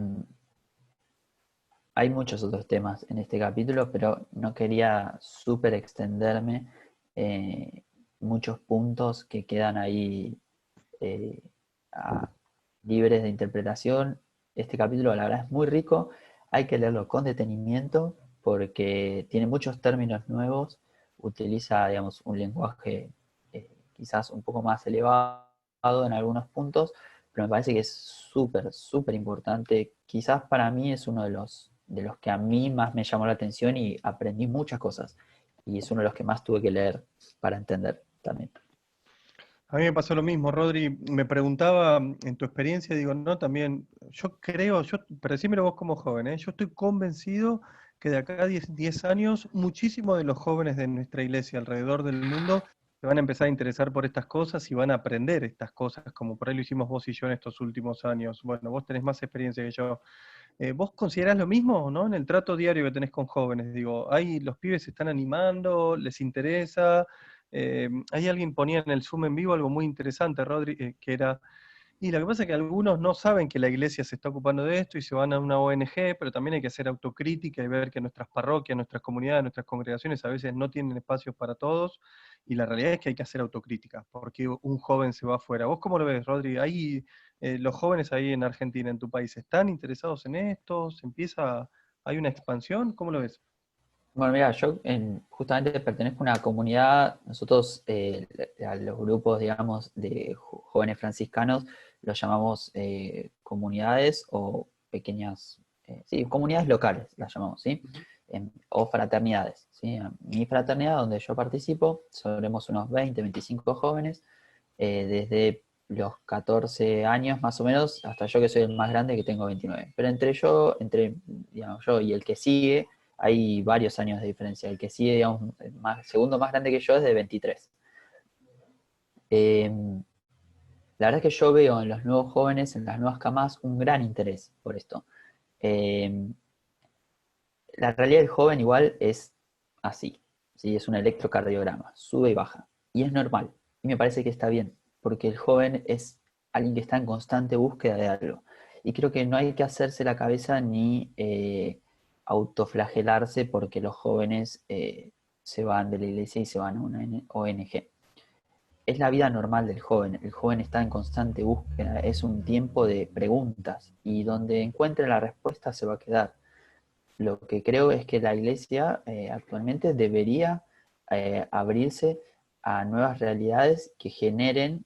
Hay muchos otros temas en este capítulo, pero no quería súper extenderme. eh, Muchos puntos que quedan ahí eh, a- libres de interpretación. Este capítulo, la verdad, es muy rico. Hay que leerlo con detenimiento porque tiene muchos términos nuevos. Utiliza, digamos, un lenguaje quizás un poco más elevado en algunos puntos, pero me parece que es súper, súper importante. Quizás para mí es uno de los que a mí más me llamó la atención y aprendí muchas cosas. Y es uno de los que más tuve que leer para entender también. A mí me pasó lo mismo, Rodri. Me preguntaba en tu experiencia, digo, no, también, yo creo, pero decímelo vos como joven, ¿eh? Yo estoy convencido que de acá a 10 años, muchísimos de los jóvenes de nuestra iglesia alrededor del mundo se van a empezar a interesar por estas cosas y van a aprender estas cosas, como por ahí lo hicimos vos y yo en estos últimos años. Bueno, vos tenés más experiencia que yo. ¿Vos considerás lo mismo, no? En el trato diario que tenés con jóvenes, digo, ¿hay, los pibes se están animando, les interesa? Hay alguien ponía en el Zoom en vivo algo muy interesante, Rodri, que era, y lo que pasa es que algunos no saben que la iglesia se está ocupando de esto y se van a una ONG, pero también hay que hacer autocrítica y ver que nuestras parroquias, nuestras comunidades, nuestras congregaciones a veces no tienen espacios para todos, y la realidad es que hay que hacer autocrítica, porque un joven se va afuera. ¿Vos cómo lo ves, Rodri? Ahí, los jóvenes ahí en Argentina, en tu país, ¿están interesados en esto? ¿Hay una expansión? ¿Cómo lo ves? Bueno, mira, yo justamente pertenezco a una comunidad, nosotros a los grupos, digamos, de jóvenes franciscanos los llamamos comunidades o pequeñas, sí, comunidades locales las llamamos, ¿sí? o fraternidades, ¿sí? Mi fraternidad, donde yo participo, somos unos 20, 25 jóvenes, desde los 14 años más o menos, hasta yo que soy el más grande, que tengo 29. Pero digamos, yo y el que sigue, hay varios años de diferencia. El que sigue, digamos, el segundo más grande que yo es de 23. La verdad es que yo veo en los nuevos jóvenes, en las nuevas camas, un gran interés por esto. Eh, la realidad del joven igual es así, ¿sí? Es un electrocardiograma, sube y baja. Y es normal. Y me parece que está bien, porque el joven es alguien que está en constante búsqueda de algo. Y creo que no hay que hacerse la cabeza ni autoflagelarse porque los jóvenes se van de la iglesia y se van a una ONG. Es la vida normal del joven. El joven está en constante búsqueda, es un tiempo de preguntas y donde encuentre la respuesta se va a quedar. Lo que creo es que la iglesia actualmente debería abrirse a nuevas realidades que generen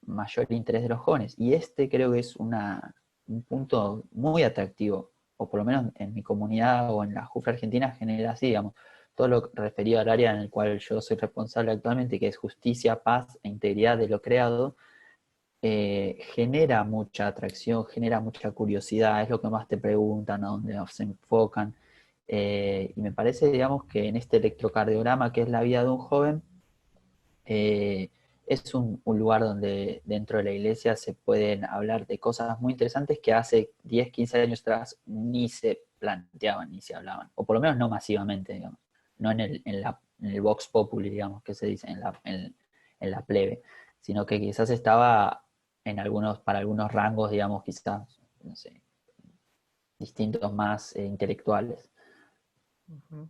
mayor interés de los jóvenes. Y este creo que es un punto muy atractivo, o por lo menos en mi comunidad o en la JUFRA Argentina genera así, digamos, todo lo referido al área en el cual yo soy responsable actualmente, que es justicia, paz e integridad de lo creado, genera mucha atracción, genera mucha curiosidad, es lo que más te preguntan, a dónde se enfocan. Y me parece, digamos, que en este electrocardiograma, que es la vida de un joven, es un lugar donde dentro de la iglesia se pueden hablar de cosas muy interesantes que hace 10, 15 años atrás ni se planteaban, ni se hablaban, o por lo menos no masivamente, digamos, no en el Vox Populi, digamos, que se dice, en la plebe, sino que quizás estaba para algunos rangos, digamos, quizás, no sé, distintos más intelectuales. Ujú.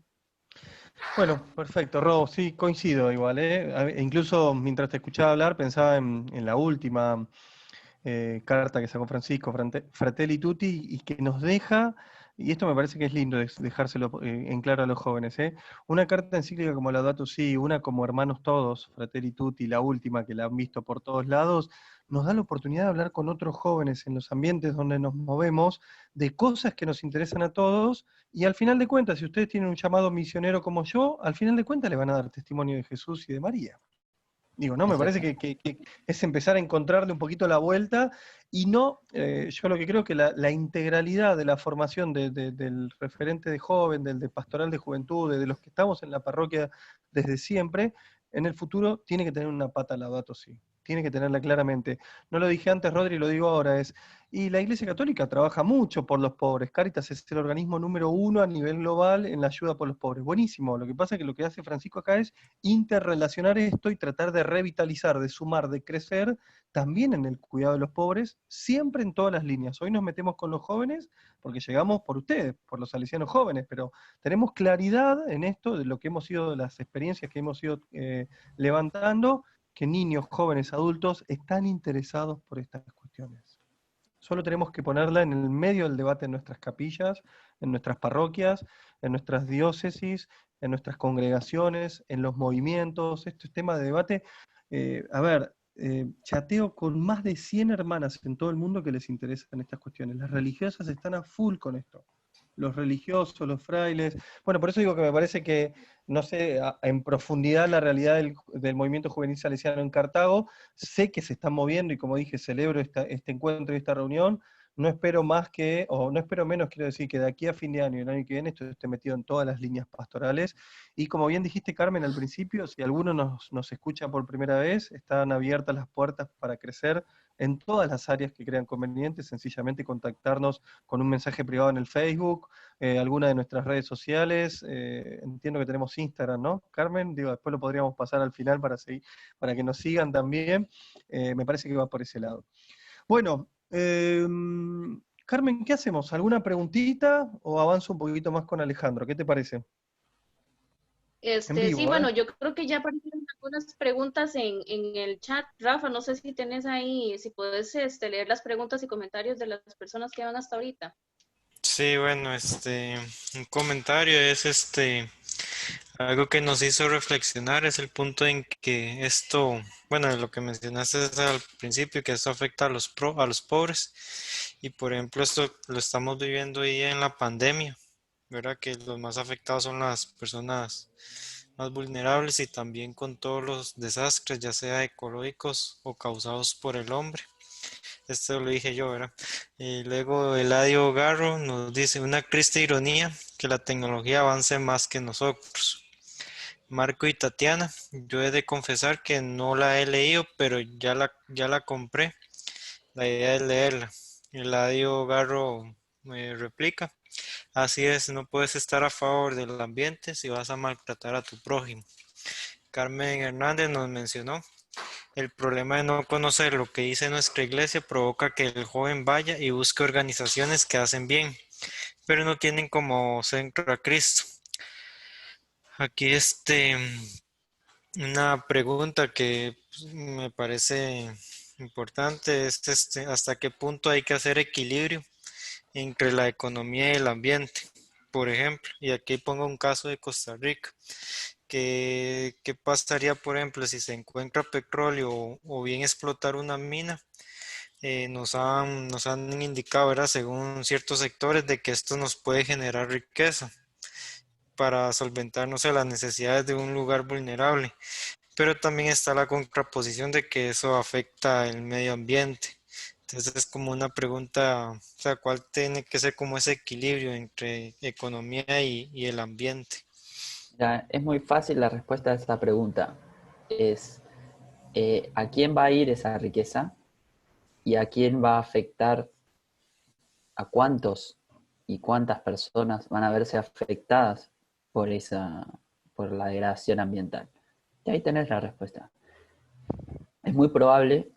Bueno, perfecto, Rob, sí, coincido igual, ¿eh? Incluso mientras te escuchaba hablar pensaba en la última carta que sacó Francisco, Fratelli Tutti, y que nos deja, y esto me parece que es lindo dejárselo en claro a los jóvenes, ¿eh? Una carta encíclica como Laudato Si, una como Hermanos Todos, Fratelli Tutti, la última que la han visto por todos lados, nos da la oportunidad de hablar con otros jóvenes en los ambientes donde nos movemos, de cosas que nos interesan a todos, y al final de cuentas, si ustedes tienen un llamado misionero como yo, al final de cuentas le van a dar testimonio de Jesús y de María. Digo, no, me parece Exacto. que es empezar a encontrarle un poquito la vuelta y no, yo lo que creo que la integralidad de la formación del referente de joven, del de pastoral de juventud, de los que estamos en la parroquia desde siempre, en el futuro tiene que tener una pata Laudato Si, tiene que tenerla claramente. No lo dije antes, Rodri, lo digo ahora, y la Iglesia Católica trabaja mucho por los pobres. Cáritas es el organismo número 1 a nivel global en la ayuda por los pobres. Buenísimo, lo que pasa es que lo que hace Francisco acá es interrelacionar esto y tratar de revitalizar, de sumar, de crecer también en el cuidado de los pobres, siempre en todas las líneas. Hoy nos metemos con los jóvenes porque llegamos por ustedes, por los salesianos jóvenes, pero tenemos claridad en esto de lo que hemos ido, de las experiencias que hemos ido levantando, que niños, jóvenes, adultos están interesados por estas cuestiones. Solo tenemos que ponerla en el medio del debate en nuestras capillas, en nuestras parroquias, en nuestras diócesis, en nuestras congregaciones, en los movimientos. Esto es tema de debate. Chateo con más de 100 hermanas en todo el mundo que les interesan estas cuestiones. Las religiosas están a full con esto. Los religiosos, los frailes. Bueno, por eso digo que me parece que, no sé, en profundidad la realidad del movimiento juvenil salesiano en Cartago, sé que se están moviendo y como dije, celebro este encuentro y esta reunión. No espero más o no espero menos, quiero decir, que de aquí a fin de año y el año que viene esto esté metido en todas las líneas pastorales. Y como bien dijiste, Carmen, al principio, si alguno nos escucha por primera vez, están abiertas las puertas para crecer en todas las áreas que crean convenientes, sencillamente contactarnos con un mensaje privado en el Facebook, alguna de nuestras redes sociales, entiendo que tenemos Instagram, ¿no, Carmen? Digo, después lo podríamos pasar al final para que nos sigan también, me parece que va por ese lado. Bueno, Carmen, ¿qué hacemos? ¿Alguna preguntita o avanzo un poquito más con Alejandro? ¿Qué te parece? En Sí, vivo, bueno, yo creo que ya aparecieron algunas preguntas en el chat. Rafa, no sé si tenés ahí, si puedes leer las preguntas y comentarios de las personas que van hasta ahorita. Sí, bueno, un comentario es algo que nos hizo reflexionar es el punto en que esto, bueno, lo que mencionaste al principio, que esto afecta a los pobres, y por ejemplo esto lo estamos viviendo ahí en la pandemia, ¿verdad? Que los más afectados son las personas más vulnerables y también con todos los desastres, ya sea ecológicos o causados por el hombre. Esto lo dije yo, ¿verdad? Y luego Eladio Garro nos dice una triste ironía que la tecnología avance más que nosotros. Marco y Tatiana, yo he de confesar que no la he leído, pero ya la compré. La idea es leerla. Eladio Garro me replica. Así es, no puedes estar a favor del ambiente si vas a maltratar a tu prójimo. Carmen Hernández nos mencionó, el problema de no conocer lo que dice nuestra iglesia provoca que el joven vaya y busque organizaciones que hacen bien, pero no tienen como centro a Cristo. Aquí una pregunta que me parece importante es hasta qué punto hay que hacer equilibrio entre la economía y el ambiente. Por ejemplo, y aquí pongo un caso de Costa Rica. ¿Qué pasaría, por ejemplo, si se encuentra petróleo o bien explotar una mina? Nos han indicado, ¿verdad? Según ciertos sectores, de que esto nos puede generar riqueza para solventar, no sé, las necesidades de un lugar vulnerable. Pero también está la contraposición de que eso afecta el medio ambiente. Entonces es como una pregunta, o sea, ¿cuál tiene que ser como ese equilibrio entre economía y el ambiente? Mira, es muy fácil la respuesta a esta pregunta. Es ¿a quién va a ir esa riqueza? ¿Y a quién va a afectar? ¿A cuántos y cuántas personas van a verse afectadas por por la degradación ambiental? Y ahí tenés la respuesta. Es muy probable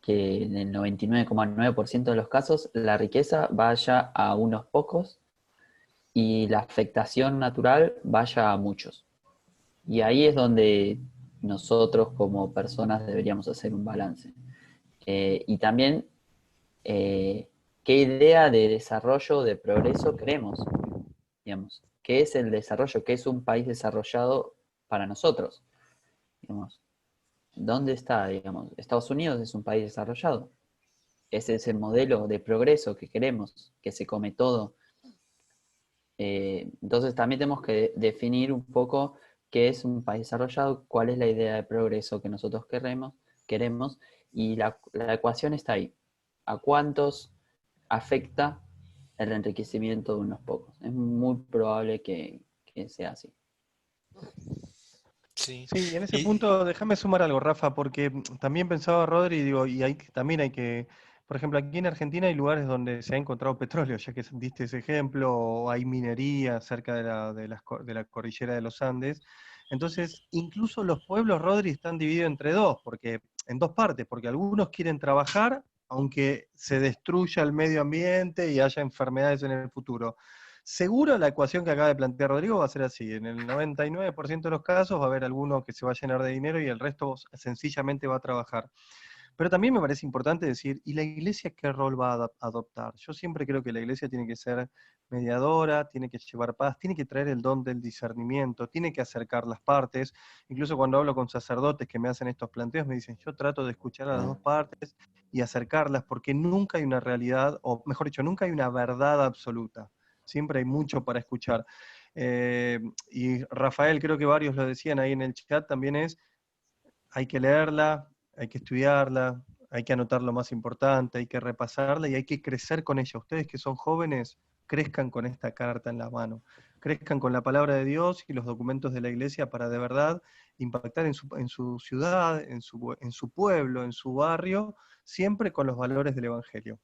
que en el 99,9% de los casos la riqueza vaya a unos pocos y la afectación natural vaya a muchos. Y ahí es donde nosotros como personas deberíamos hacer un balance. Y también, ¿qué idea de desarrollo, de progreso queremos? Digamos, ¿qué es el desarrollo? ¿Qué es un país desarrollado para nosotros? Digamos, ¿dónde está? Digamos, Estados Unidos es un país desarrollado. Ese es el modelo de progreso que queremos, que se come todo. Entonces también tenemos que definir un poco qué es un país desarrollado, cuál es la idea de progreso que nosotros queremos y la ecuación está ahí. ¿A cuántos afecta el enriquecimiento de unos pocos? Es muy probable que sea así. Sí, Sí, en ese y punto déjame sumar algo, Rafa, porque también pensaba Rodri, digo, y también hay que, por ejemplo, aquí en Argentina hay lugares donde se ha encontrado petróleo, ya que diste ese ejemplo, o hay minería cerca de la cordillera de los Andes. Entonces, incluso los pueblos, Rodri, están divididos entre dos, en dos partes, porque algunos quieren trabajar, aunque se destruya el medio ambiente y haya enfermedades en el futuro. Seguro la ecuación que acaba de plantear Rodrigo va a ser así. En el 99% de los casos va a haber alguno que se va a llenar de dinero y el resto sencillamente va a trabajar. Pero también me parece importante decir, ¿y la iglesia qué rol va a adoptar? Yo siempre creo que la iglesia tiene que ser mediadora, tiene que llevar paz, tiene que traer el don del discernimiento, tiene que acercar las partes. Incluso cuando hablo con sacerdotes que me hacen estos planteos, me dicen, yo trato de escuchar a las dos partes y acercarlas, porque nunca hay una realidad, o mejor dicho, nunca hay una verdad absoluta. Siempre hay mucho para escuchar. Y Rafael, creo que varios lo decían ahí en el chat, también hay que leerla, hay que estudiarla, hay que anotar lo más importante, hay que repasarla y hay que crecer con ella. Ustedes que son jóvenes, crezcan con esta carta en la mano, crezcan con la palabra de Dios y los documentos de la iglesia para de verdad impactar en su ciudad, en su pueblo, en su barrio, siempre con los valores del Evangelio.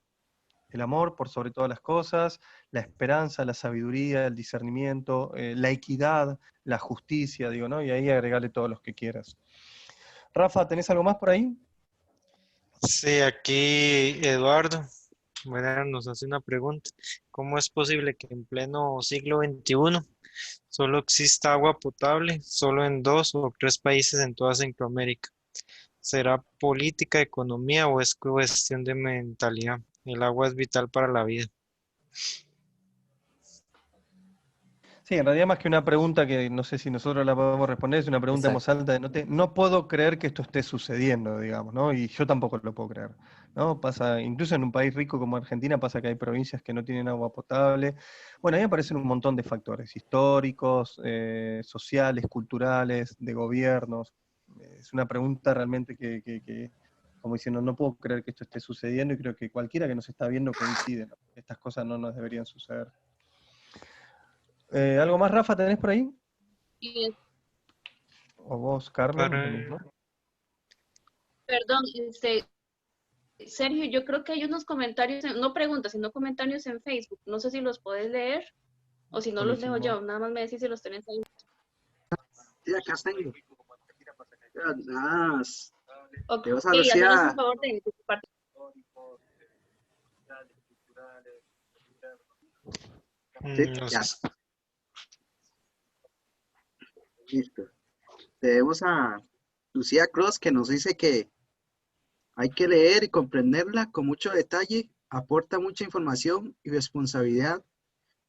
El amor por sobre todas las cosas, la esperanza, la sabiduría, el discernimiento, la equidad, la justicia, digo, ¿no? Y ahí agregarle todos los que quieras. Rafa, ¿tenés algo más por ahí? sí, aquí Eduardo, bueno, nos hace una pregunta. ¿Cómo es posible que en pleno siglo XXI solo exista agua potable solo en 2 o 3 países en toda Centroamérica? ¿Será política, economía o es cuestión de mentalidad? El agua es vital para la vida. Sí, en realidad más que una pregunta que no sé si nosotros la podemos responder, es una pregunta en voz Exacto. alta de no puedo creer que esto esté sucediendo, digamos, ¿no? Y yo tampoco lo puedo creer, ¿no? Pasa, incluso en un país rico como Argentina pasa que hay provincias que no tienen agua potable. Bueno, ahí aparecen un montón de factores históricos, sociales, culturales, de gobiernos. Es una pregunta realmente que, como diciendo, no puedo creer que esto esté sucediendo y creo que cualquiera que nos está viendo coincide, ¿no? Estas cosas no nos deberían suceder. ¿Algo más, Rafa, tenés por ahí? Y, ¿O vos, Carmen, lo Padre, mismo? perdón, Sergio, yo creo que hay unos comentarios, no preguntas, sino comentarios en Facebook. No sé si los podés leer o si no los leo Buenísimo. yo. Nada más me decís si los tenés ahí. Sí, acá tengo. Nada, Ok, te vas a decir, hacenos un favor de compartir. sí, los ya, listo. Tenemos a Lucía Cross que nos dice que hay que leer y comprenderla con mucho detalle, aporta mucha información y responsabilidad,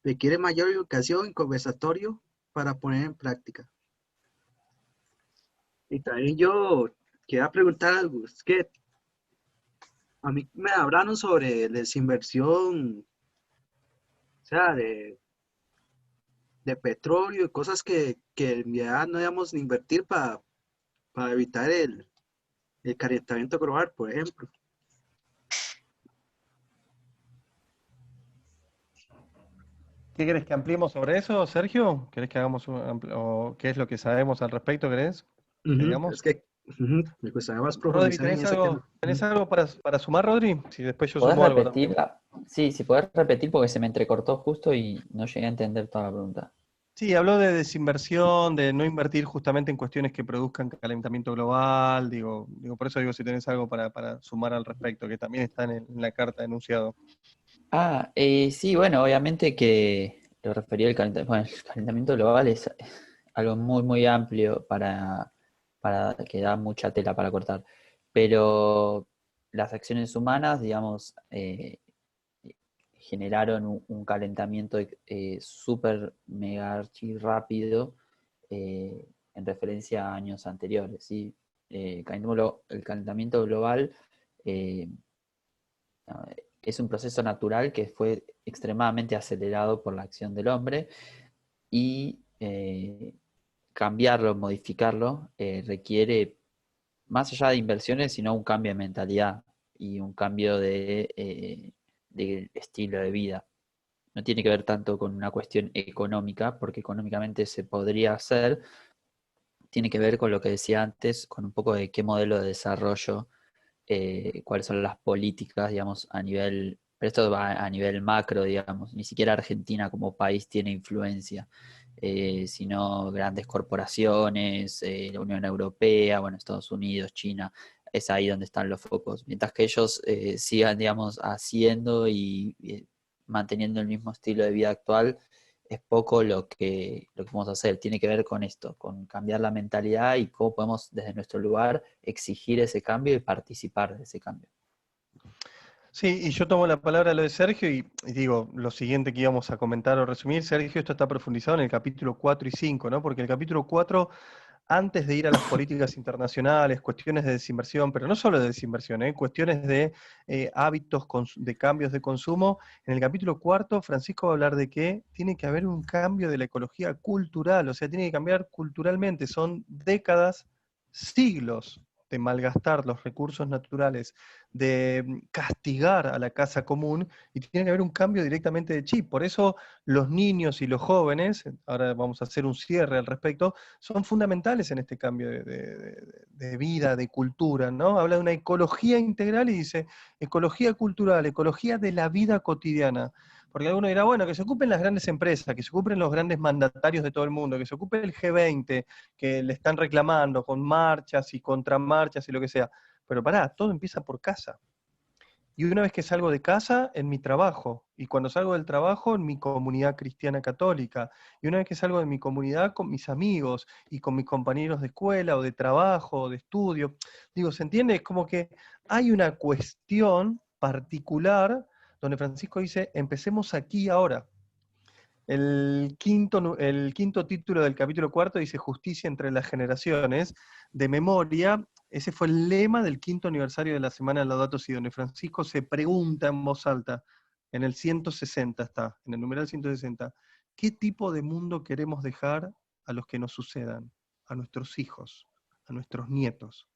requiere mayor educación y conversatorio para poner en práctica. Y también yo quería preguntar algo, es que a mí me hablaron sobre desinversión, o sea, de petróleo y cosas que en realidad no debemos de invertir para evitar el calentamiento global, por ejemplo. ¿Qué querés que ampliemos sobre eso, Sergio? ¿Querés que hagamos o qué es lo que sabemos al respecto, querés? ¿Que Ujú, digamos? es que me gustaría más Rodri, profundizar en ese tema. ¿tenés Ujú. algo para sumar, Rodri? Si después yo ¿Podés sumo algo también. repetirla? Sí, si podés repetir porque se me entrecortó justo y no llegué a entender toda la pregunta. Sí, habló de desinversión, de no invertir justamente en cuestiones que produzcan calentamiento global, por eso digo si tenés algo para sumar al respecto, que también está en la carta de enunciado. Sí, bueno, obviamente que lo refería al calentamiento. Bueno, el calentamiento global es algo muy, muy amplio para que da mucha tela para cortar. Pero las acciones humanas, digamos, generaron un calentamiento súper mega archi rápido en referencia a años anteriores, ¿sí? El calentamiento global eh, es un proceso natural que fue extremadamente acelerado por la acción del hombre y cambiarlo, modificarlo, requiere más allá de inversiones, sino un cambio de mentalidad y un cambio de estilo de vida. No tiene que ver tanto con una cuestión económica, porque económicamente se podría hacer, tiene que ver con lo que decía antes, con un poco de qué modelo de desarrollo, cuáles son las políticas, digamos, a nivel, pero esto va a nivel macro, digamos, ni siquiera Argentina como país tiene influencia, sino grandes corporaciones, la Unión Europea, bueno, Estados Unidos, China, es ahí donde están los focos. Mientras que ellos sigan, digamos, haciendo y manteniendo el mismo estilo de vida actual, es poco lo que vamos a hacer. Tiene que ver con esto, con cambiar la mentalidad y cómo podemos desde nuestro lugar exigir ese cambio y participar de ese cambio. Sí, y yo tomo la palabra a lo de Sergio y digo lo siguiente que íbamos a comentar o resumir. Sergio, esto está profundizado en el capítulo 4 y 5, ¿no? Porque el capítulo 4 antes de ir a las políticas internacionales, cuestiones de desinversión, pero no solo de desinversión, cuestiones de hábitos, de cambios de consumo. En el capítulo 4, Francisco va a hablar de que tiene que haber un cambio de la ecología cultural, o sea, tiene que cambiar culturalmente. Son décadas, siglos de malgastar los recursos naturales, de castigar a la casa común, y tiene que haber un cambio directamente de chip. Por eso los niños y los jóvenes, ahora vamos a hacer un cierre al respecto, son fundamentales en este cambio de vida, de cultura, ¿no? Habla de una ecología integral y dice ecología cultural, ecología de la vida cotidiana. Porque alguno dirá, bueno, que se ocupen las grandes empresas, que se ocupen los grandes mandatarios de todo el mundo, que se ocupe el G20, que le están reclamando con marchas y contramarchas y lo que sea. Pero pará, todo empieza por casa. Y una vez que salgo de casa, en mi trabajo. Y cuando salgo del trabajo, en mi comunidad cristiana católica. Y una vez que salgo de mi comunidad, con mis amigos y con mis compañeros de escuela o de trabajo o de estudio. Digo, ¿se entiende? Es como que hay una cuestión particular donde Francisco dice, empecemos aquí ahora. El quinto título del capítulo cuarto dice Justicia entre las generaciones. De memoria, ese fue el lema del quinto aniversario de la Semana de Laudato Si, donde Francisco se pregunta en voz alta, en el 160 está, en el numeral 160, ¿qué tipo de mundo queremos dejar a los que nos sucedan? A nuestros hijos, a nuestros nietos.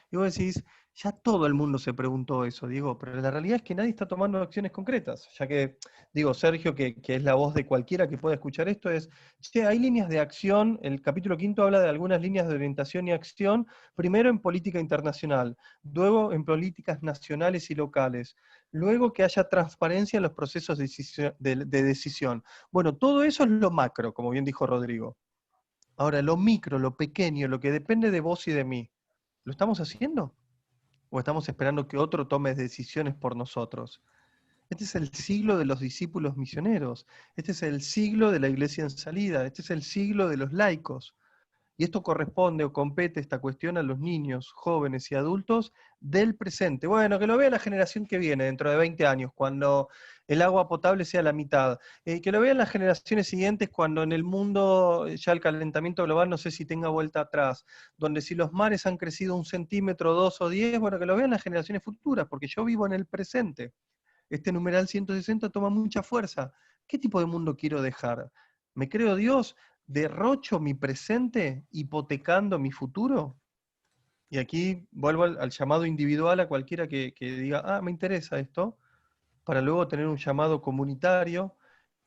Y vos decís, ya todo el mundo se preguntó eso, Diego, pero la realidad es que nadie está tomando acciones concretas, ya que, digo, Sergio, que es la voz de cualquiera que pueda escuchar esto, es, che, hay líneas de acción, el capítulo quinto habla de algunas líneas de orientación y acción, primero en política internacional, luego en políticas nacionales y locales, luego que haya transparencia en los procesos de decisión. Bueno, todo eso es lo macro, como bien dijo Rodrigo. Ahora, lo micro, lo pequeño, lo que depende de vos y de mí, ¿lo estamos haciendo? ¿O estamos esperando que otro tome decisiones por nosotros? Este es el siglo de los discípulos misioneros. Este es el siglo de la iglesia en salida. Este es el siglo de los laicos. Y esto corresponde o compete esta cuestión a los niños, jóvenes y adultos del presente. Bueno, que lo vea la generación que viene, dentro de 20 años, cuando el agua potable sea la mitad. Que lo vean las generaciones siguientes cuando en el mundo ya el calentamiento global no sé si tenga vuelta atrás. Donde si los mares han crecido 1 centímetro, 2 o 10, bueno, que lo vean las generaciones futuras, porque yo vivo en el presente. Este numeral 160 toma mucha fuerza. ¿Qué tipo de mundo quiero dejar? ¿Me creo Dios? ¿Derrocho mi presente hipotecando mi futuro? Y aquí vuelvo al llamado individual a cualquiera que diga, ah, me interesa esto, para luego tener un llamado comunitario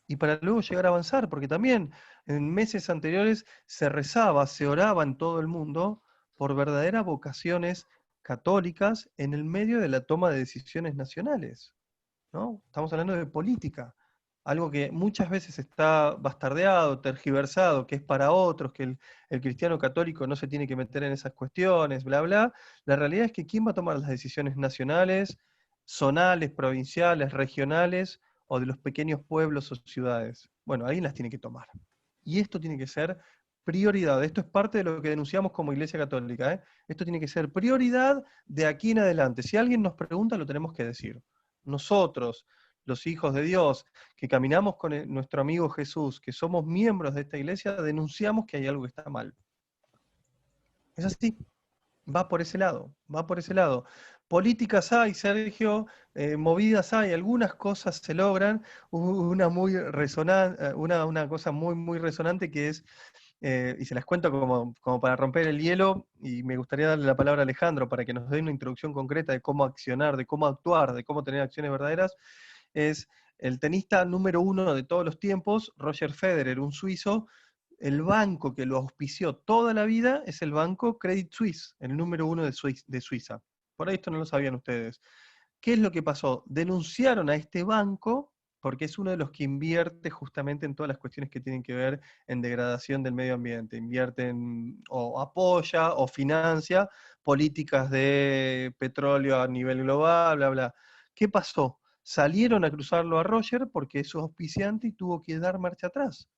y para luego llegar a avanzar, porque también en meses anteriores se rezaba, se oraba en todo el mundo por verdaderas vocaciones católicas en el medio de la toma de decisiones nacionales, ¿no? Estamos hablando de política, algo que muchas veces está bastardeado, tergiversado, que es para otros, que el cristiano católico no se tiene que meter en esas cuestiones, bla, bla. La realidad es que ¿quién va a tomar las decisiones nacionales, zonales, provinciales, regionales, o de los pequeños pueblos o ciudades? Bueno, alguien las tiene que tomar. Y esto tiene que ser prioridad. Esto es parte de lo que denunciamos como Iglesia Católica, ¿eh? Esto tiene que ser prioridad de aquí en adelante. Si alguien nos pregunta, lo tenemos que decir. Nosotros, los hijos de Dios, que caminamos con nuestro amigo Jesús, que somos miembros de esta iglesia, denunciamos que hay algo que está mal. Es así, va por ese lado, va por ese lado. Políticas hay, Sergio, movidas hay, algunas cosas se logran, una muy resonante, una cosa muy, muy resonante que es, y se las cuento como para romper el hielo, y me gustaría darle la palabra a Alejandro para que nos dé una introducción concreta de cómo accionar, de cómo actuar, de cómo tener acciones verdaderas. Es el tenista número 1 de todos los tiempos, Roger Federer, un suizo. El banco que lo auspició toda la vida es el banco Credit Suisse, el número 1 de Suiza. Por ahí esto no lo sabían ustedes. ¿Qué es lo que pasó? Denunciaron a este banco porque es uno de los que invierte justamente en todas las cuestiones que tienen que ver en degradación del medio ambiente. Invierte en, o apoya o financia políticas de petróleo a nivel global, bla, bla. ¿Qué pasó? Salieron a cruzarlo a Roger porque es su auspiciante y tuvo que dar marcha atrás,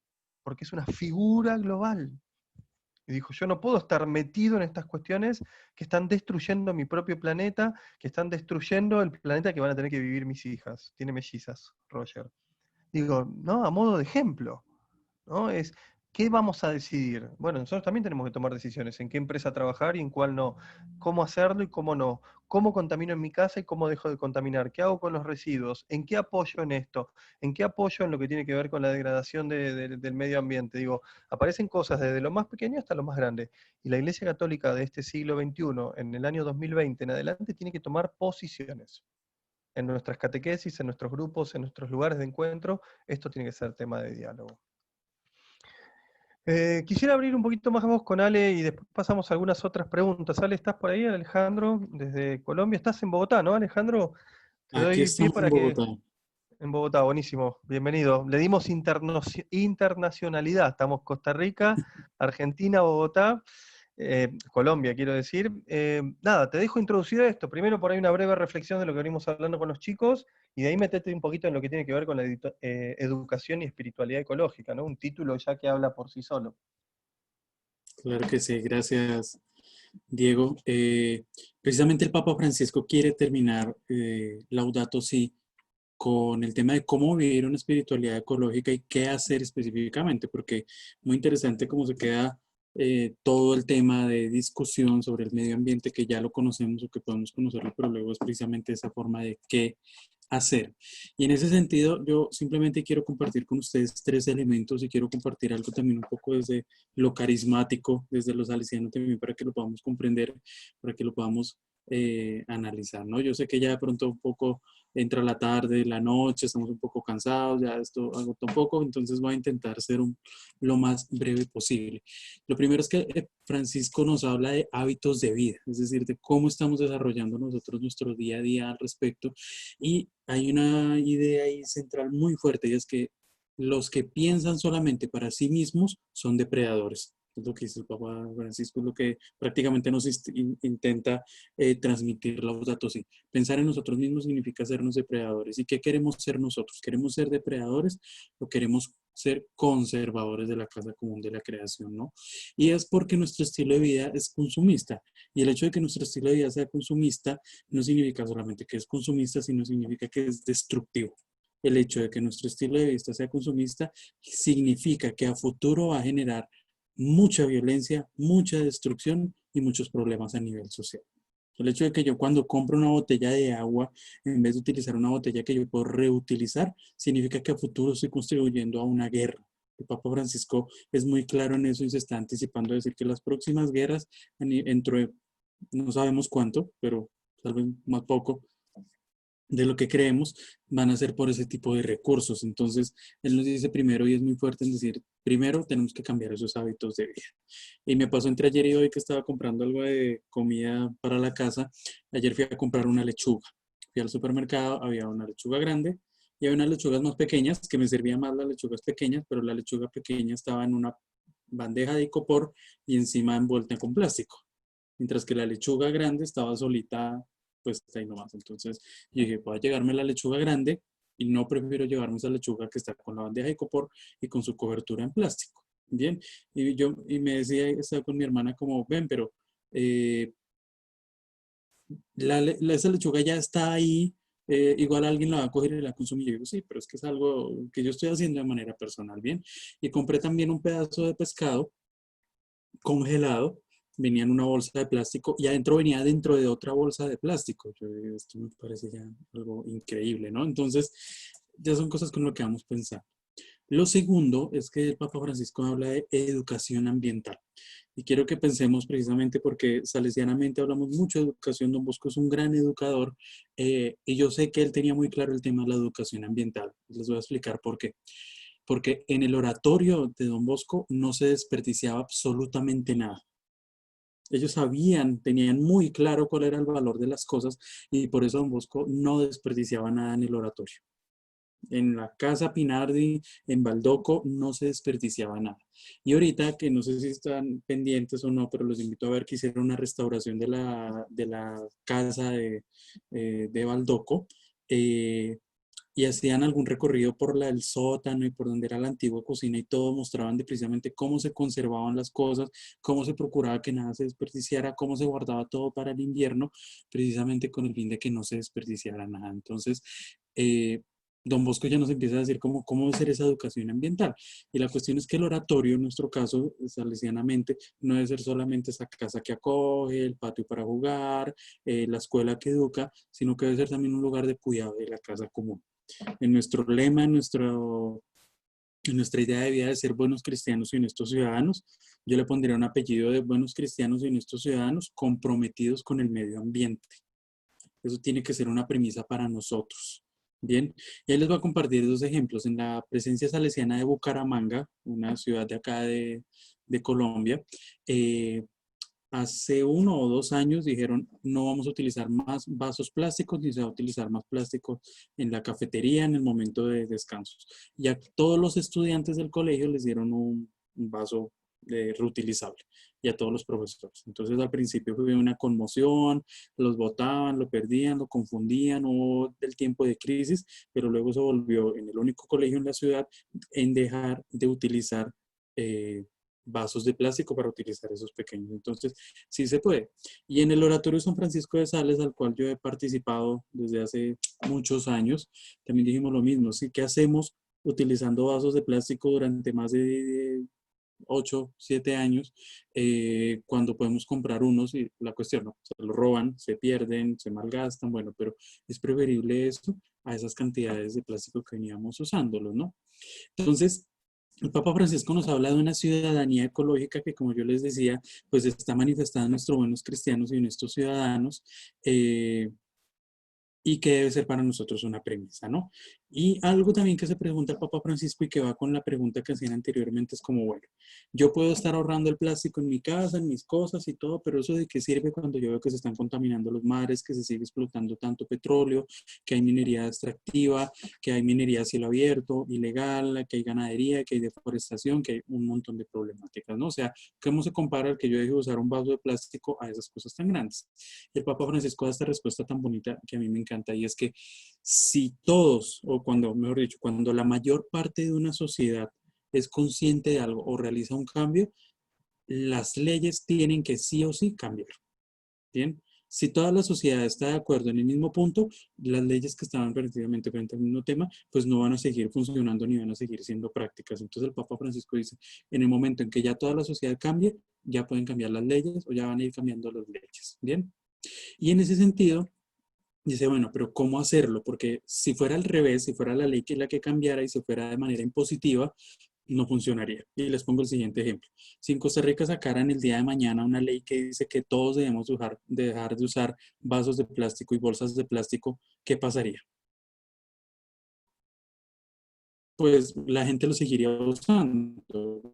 porque es una figura global. Y dijo, yo no puedo estar metido en estas cuestiones que están destruyendo mi propio planeta, que están destruyendo el planeta que van a tener que vivir mis hijas. Tiene mellizas, Roger. Digo, ¿no? A modo de ejemplo, ¿no? Es, ¿qué vamos a decidir? Bueno, nosotros también tenemos que tomar decisiones, en qué empresa trabajar y en cuál no, cómo hacerlo y cómo no, cómo contamino en mi casa y cómo dejo de contaminar, qué hago con los residuos, en qué apoyo en esto, en qué apoyo en lo que tiene que ver con la degradación del medio ambiente. Digo, aparecen cosas desde lo más pequeño hasta lo más grande, y la Iglesia Católica de este siglo XXI, en el año 2020 en adelante, tiene que tomar posiciones. En nuestras catequesis, en nuestros grupos, en nuestros lugares de encuentro, esto tiene que ser tema de diálogo. Quisiera abrir un poquito más voz con Ale y después pasamos a algunas otras preguntas. Ale, ¿estás por ahí, Alejandro, desde Colombia? ¿Estás en Bogotá, no, Alejandro? Te Aquí doy pie estamos en para que... Bogotá. En Bogotá, buenísimo, bienvenido. Le dimos internacionalidad, estamos Costa Rica, Argentina, Bogotá, Colombia, quiero decir. Nada, te dejo introducir esto. Primero por ahí una breve reflexión de lo que venimos hablando con los chicos, y de ahí metete un poquito en lo que tiene que ver con la educación y espiritualidad ecológica, ¿no? Un título ya que habla por sí solo. Claro que sí, gracias, Diego. Precisamente el Papa Francisco quiere terminar Laudato Si con el tema de cómo vivir una espiritualidad ecológica y qué hacer específicamente, porque muy interesante cómo se queda todo el tema de discusión sobre el medio ambiente, que ya lo conocemos o que podemos conocerlo, pero luego es precisamente esa forma de qué hacer. Y en ese sentido, yo simplemente quiero compartir con ustedes 3 elementos y quiero compartir algo también un poco desde lo carismático, desde los salesianos también, para que lo podamos comprender, para que lo podamos analizar, ¿no? Yo sé que ya de pronto un poco entra la tarde, la noche, estamos un poco cansados, ya esto agota un poco, entonces voy a intentar ser lo más breve posible. Lo primero es que Francisco nos habla de hábitos de vida, es decir, de cómo estamos desarrollando nosotros nuestro día a día al respecto. Y hay una idea ahí central muy fuerte, y es que los que piensan solamente para sí mismos son depredadores. Es lo que dice el Papa Francisco, es lo que prácticamente nos intenta transmitir Laudato Si. Pensar en nosotros mismos significa sernos depredadores. ¿Y qué queremos ser nosotros? ¿Queremos ser depredadores o queremos ser conservadores de la casa común de la creación, ¿no? Y es porque nuestro estilo de vida es consumista. Y el hecho de que nuestro estilo de vida sea consumista no significa solamente que es consumista, sino significa que es destructivo. El hecho de que nuestro estilo de vida sea consumista significa que a futuro va a generar mucha violencia, mucha destrucción y muchos problemas a nivel social. El hecho de que yo cuando compro una botella de agua, en vez de utilizar una botella que yo puedo reutilizar, significa que a futuro estoy contribuyendo a una guerra. El Papa Francisco es muy claro en eso y se está anticipando a decir que las próximas guerras, dentro de no sabemos cuánto, pero tal vez más poco, de lo que creemos, van a ser por ese tipo de recursos. Entonces, él nos dice primero, y es muy fuerte en decir, primero tenemos que cambiar esos hábitos de vida. Y me pasó entre ayer y hoy que estaba comprando algo de comida para la casa. Ayer fui a comprar una lechuga. Fui al supermercado, había una lechuga grande y había unas lechugas más pequeñas, que me servían más las lechugas pequeñas, pero la lechuga pequeña estaba en una bandeja de icopor y encima envuelta con plástico. Mientras que la lechuga grande estaba solita, pues ahí nomás. Entonces yo dije, voy a llegarme la lechuga grande y no prefiero llevarme esa lechuga que está con la bandeja de icopor y con su cobertura en plástico. Bien, y me decía, estaba con mi hermana como, ven, pero esa lechuga ya está ahí, igual alguien la va a coger y la consumir. Y yo digo, sí, pero es que es algo que yo estoy haciendo de manera personal, bien. Y compré también un pedazo de pescado congelado, venía en una bolsa de plástico y adentro venía dentro de otra bolsa de plástico. Yo digo, esto me parece ya algo increíble, ¿no? Entonces, ya son cosas con lo que vamos a pensar. Lo segundo es que el Papa Francisco habla de educación ambiental. Y quiero que pensemos precisamente porque salesianamente hablamos mucho de educación. Don Bosco es un gran educador y yo sé que él tenía muy claro el tema de la educación ambiental. Les voy a explicar por qué. Porque en el oratorio de Don Bosco no se desperdiciaba absolutamente nada. Ellos sabían, tenían muy claro cuál era el valor de las cosas y por eso Don Bosco no desperdiciaba nada en el oratorio. En la casa Pinardi, en Baldoco, no se desperdiciaba nada. Y ahorita, que no sé si están pendientes o no, pero los invito a ver que hicieron una restauración de la casa de Baldoco. Y hacían algún recorrido por el sótano y por donde era la antigua cocina y todo mostraban de precisamente cómo se conservaban las cosas, cómo se procuraba que nada se desperdiciara, cómo se guardaba todo para el invierno, precisamente con el fin de que no se desperdiciara nada. Entonces, Don Bosco ya nos empieza a decir cómo debe ser esa educación ambiental. Y la cuestión es que el oratorio, en nuestro caso, salesianamente, no debe ser solamente esa casa que acoge, el patio para jugar, la escuela que educa, sino que debe ser también un lugar de cuidado de la casa común. En nuestro lema, en nuestra idea de vida de ser buenos cristianos y honestos ciudadanos, yo le pondría un apellido de buenos cristianos y honestos ciudadanos comprometidos con el medio ambiente. Eso tiene que ser una premisa para nosotros. Bien, y ahí les voy a compartir 2 ejemplos. En la presencia salesiana de Bucaramanga, una ciudad de acá de Colombia, hace 1 o 2 años dijeron no vamos a utilizar más vasos plásticos ni se va a utilizar más plástico en la cafetería en el momento de descansos. Y a todos los estudiantes del colegio les dieron un vaso reutilizable y a todos los profesores. Entonces al principio fue una conmoción, los botaban, lo perdían, lo confundían, hubo del tiempo de crisis, pero luego se volvió en el único colegio en la ciudad en dejar de utilizar vasos de plástico para utilizar esos pequeños. Entonces, sí se puede. Y en el Oratorio San Francisco de Sales, al cual yo he participado desde hace muchos años, también dijimos lo mismo, ¿sí? ¿Qué hacemos utilizando vasos de plástico durante más de 8, 7 años, cuando podemos comprar unos y la cuestión, ¿no? Se los roban, se pierden, se malgastan, bueno, pero es preferible eso a esas cantidades de plástico que veníamos usándolos, ¿no? Entonces, el Papa Francisco nos habla de una ciudadanía ecológica que, como yo les decía, pues está manifestada en nuestros buenos cristianos y en estos ciudadanos, y que debe ser para nosotros una premisa, ¿no? Y algo también que se pregunta el Papa Francisco y que va con la pregunta que hacían anteriormente es como, bueno, yo puedo estar ahorrando el plástico en mi casa, en mis cosas y todo, pero ¿eso de qué sirve cuando yo veo que se están contaminando los mares, que se sigue explotando tanto petróleo, que hay minería extractiva, que hay minería a cielo abierto, ilegal, que hay ganadería, que hay deforestación, que hay un montón de problemáticas, ¿no? O sea, ¿cómo se compara el que yo deje de usar un vaso de plástico a esas cosas tan grandes? El Papa Francisco da esta respuesta tan bonita que a mí me encanta, y es que si todos, o cuando, mejor dicho, cuando la mayor parte de una sociedad es consciente de algo o realiza un cambio, las leyes tienen que sí o sí cambiar. ¿Bien? Si toda la sociedad está de acuerdo en el mismo punto, las leyes que estaban precisamente frente al mismo tema, pues no van a seguir funcionando ni van a seguir siendo prácticas. Entonces el Papa Francisco dice, en el momento en que ya toda la sociedad cambie, ya pueden cambiar las leyes o ya van a ir cambiando las leyes. ¿Bien? Y en ese sentido, dice, bueno, pero ¿cómo hacerlo? Porque si fuera al revés, si fuera la ley que es la que cambiara y se fuera de manera impositiva, no funcionaría. Y les pongo el siguiente ejemplo. Si en Costa Rica sacaran el día de mañana una ley que dice que todos debemos dejar de usar vasos de plástico y bolsas de plástico, ¿qué pasaría? Pues la gente lo seguiría usando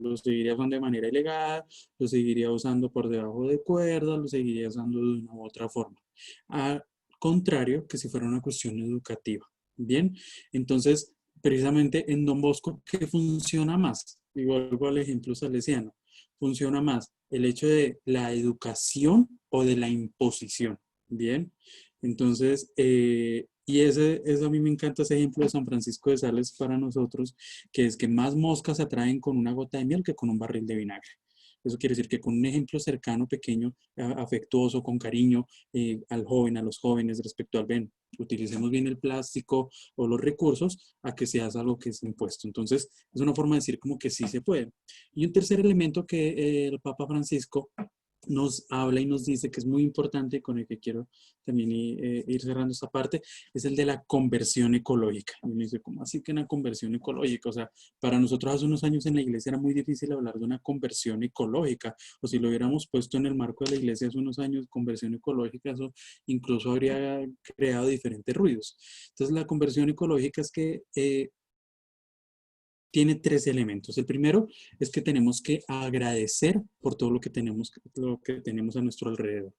de manera ilegal, lo seguiría usando por debajo de cuerdas, lo seguiría usando de una u otra forma. Al contrario que si fuera una cuestión educativa. Bien, entonces, precisamente en Don Bosco, ¿qué funciona más? Igual al ejemplo salesiano, funciona más el hecho de la educación o de la imposición. Bien, entonces, eso a mí me encanta ese ejemplo de San Francisco de Sales para nosotros, que es que más moscas atraen con una gota de miel que con un barril de vinagre. Eso quiere decir que con un ejemplo cercano, pequeño, afectuoso, con cariño al joven, a los jóvenes respecto al ven, utilicemos bien el plástico o los recursos a que se haga algo que es impuesto. Entonces, es una forma de decir como que sí se puede. Y un tercer elemento que el Papa Francisco nos habla y nos dice que es muy importante y con el que quiero también ir cerrando esta parte, es el de la conversión ecológica. Y uno dice, ¿cómo así que una conversión ecológica? O sea, para nosotros hace unos años en la iglesia era muy difícil hablar de una conversión ecológica, o si lo hubiéramos puesto en el marco de la iglesia hace unos años, conversión ecológica, eso incluso habría creado diferentes ruidos. Entonces, la conversión ecológica es que tiene 3 elementos. El primero es que tenemos que agradecer por todo lo que tenemos a nuestro alrededor.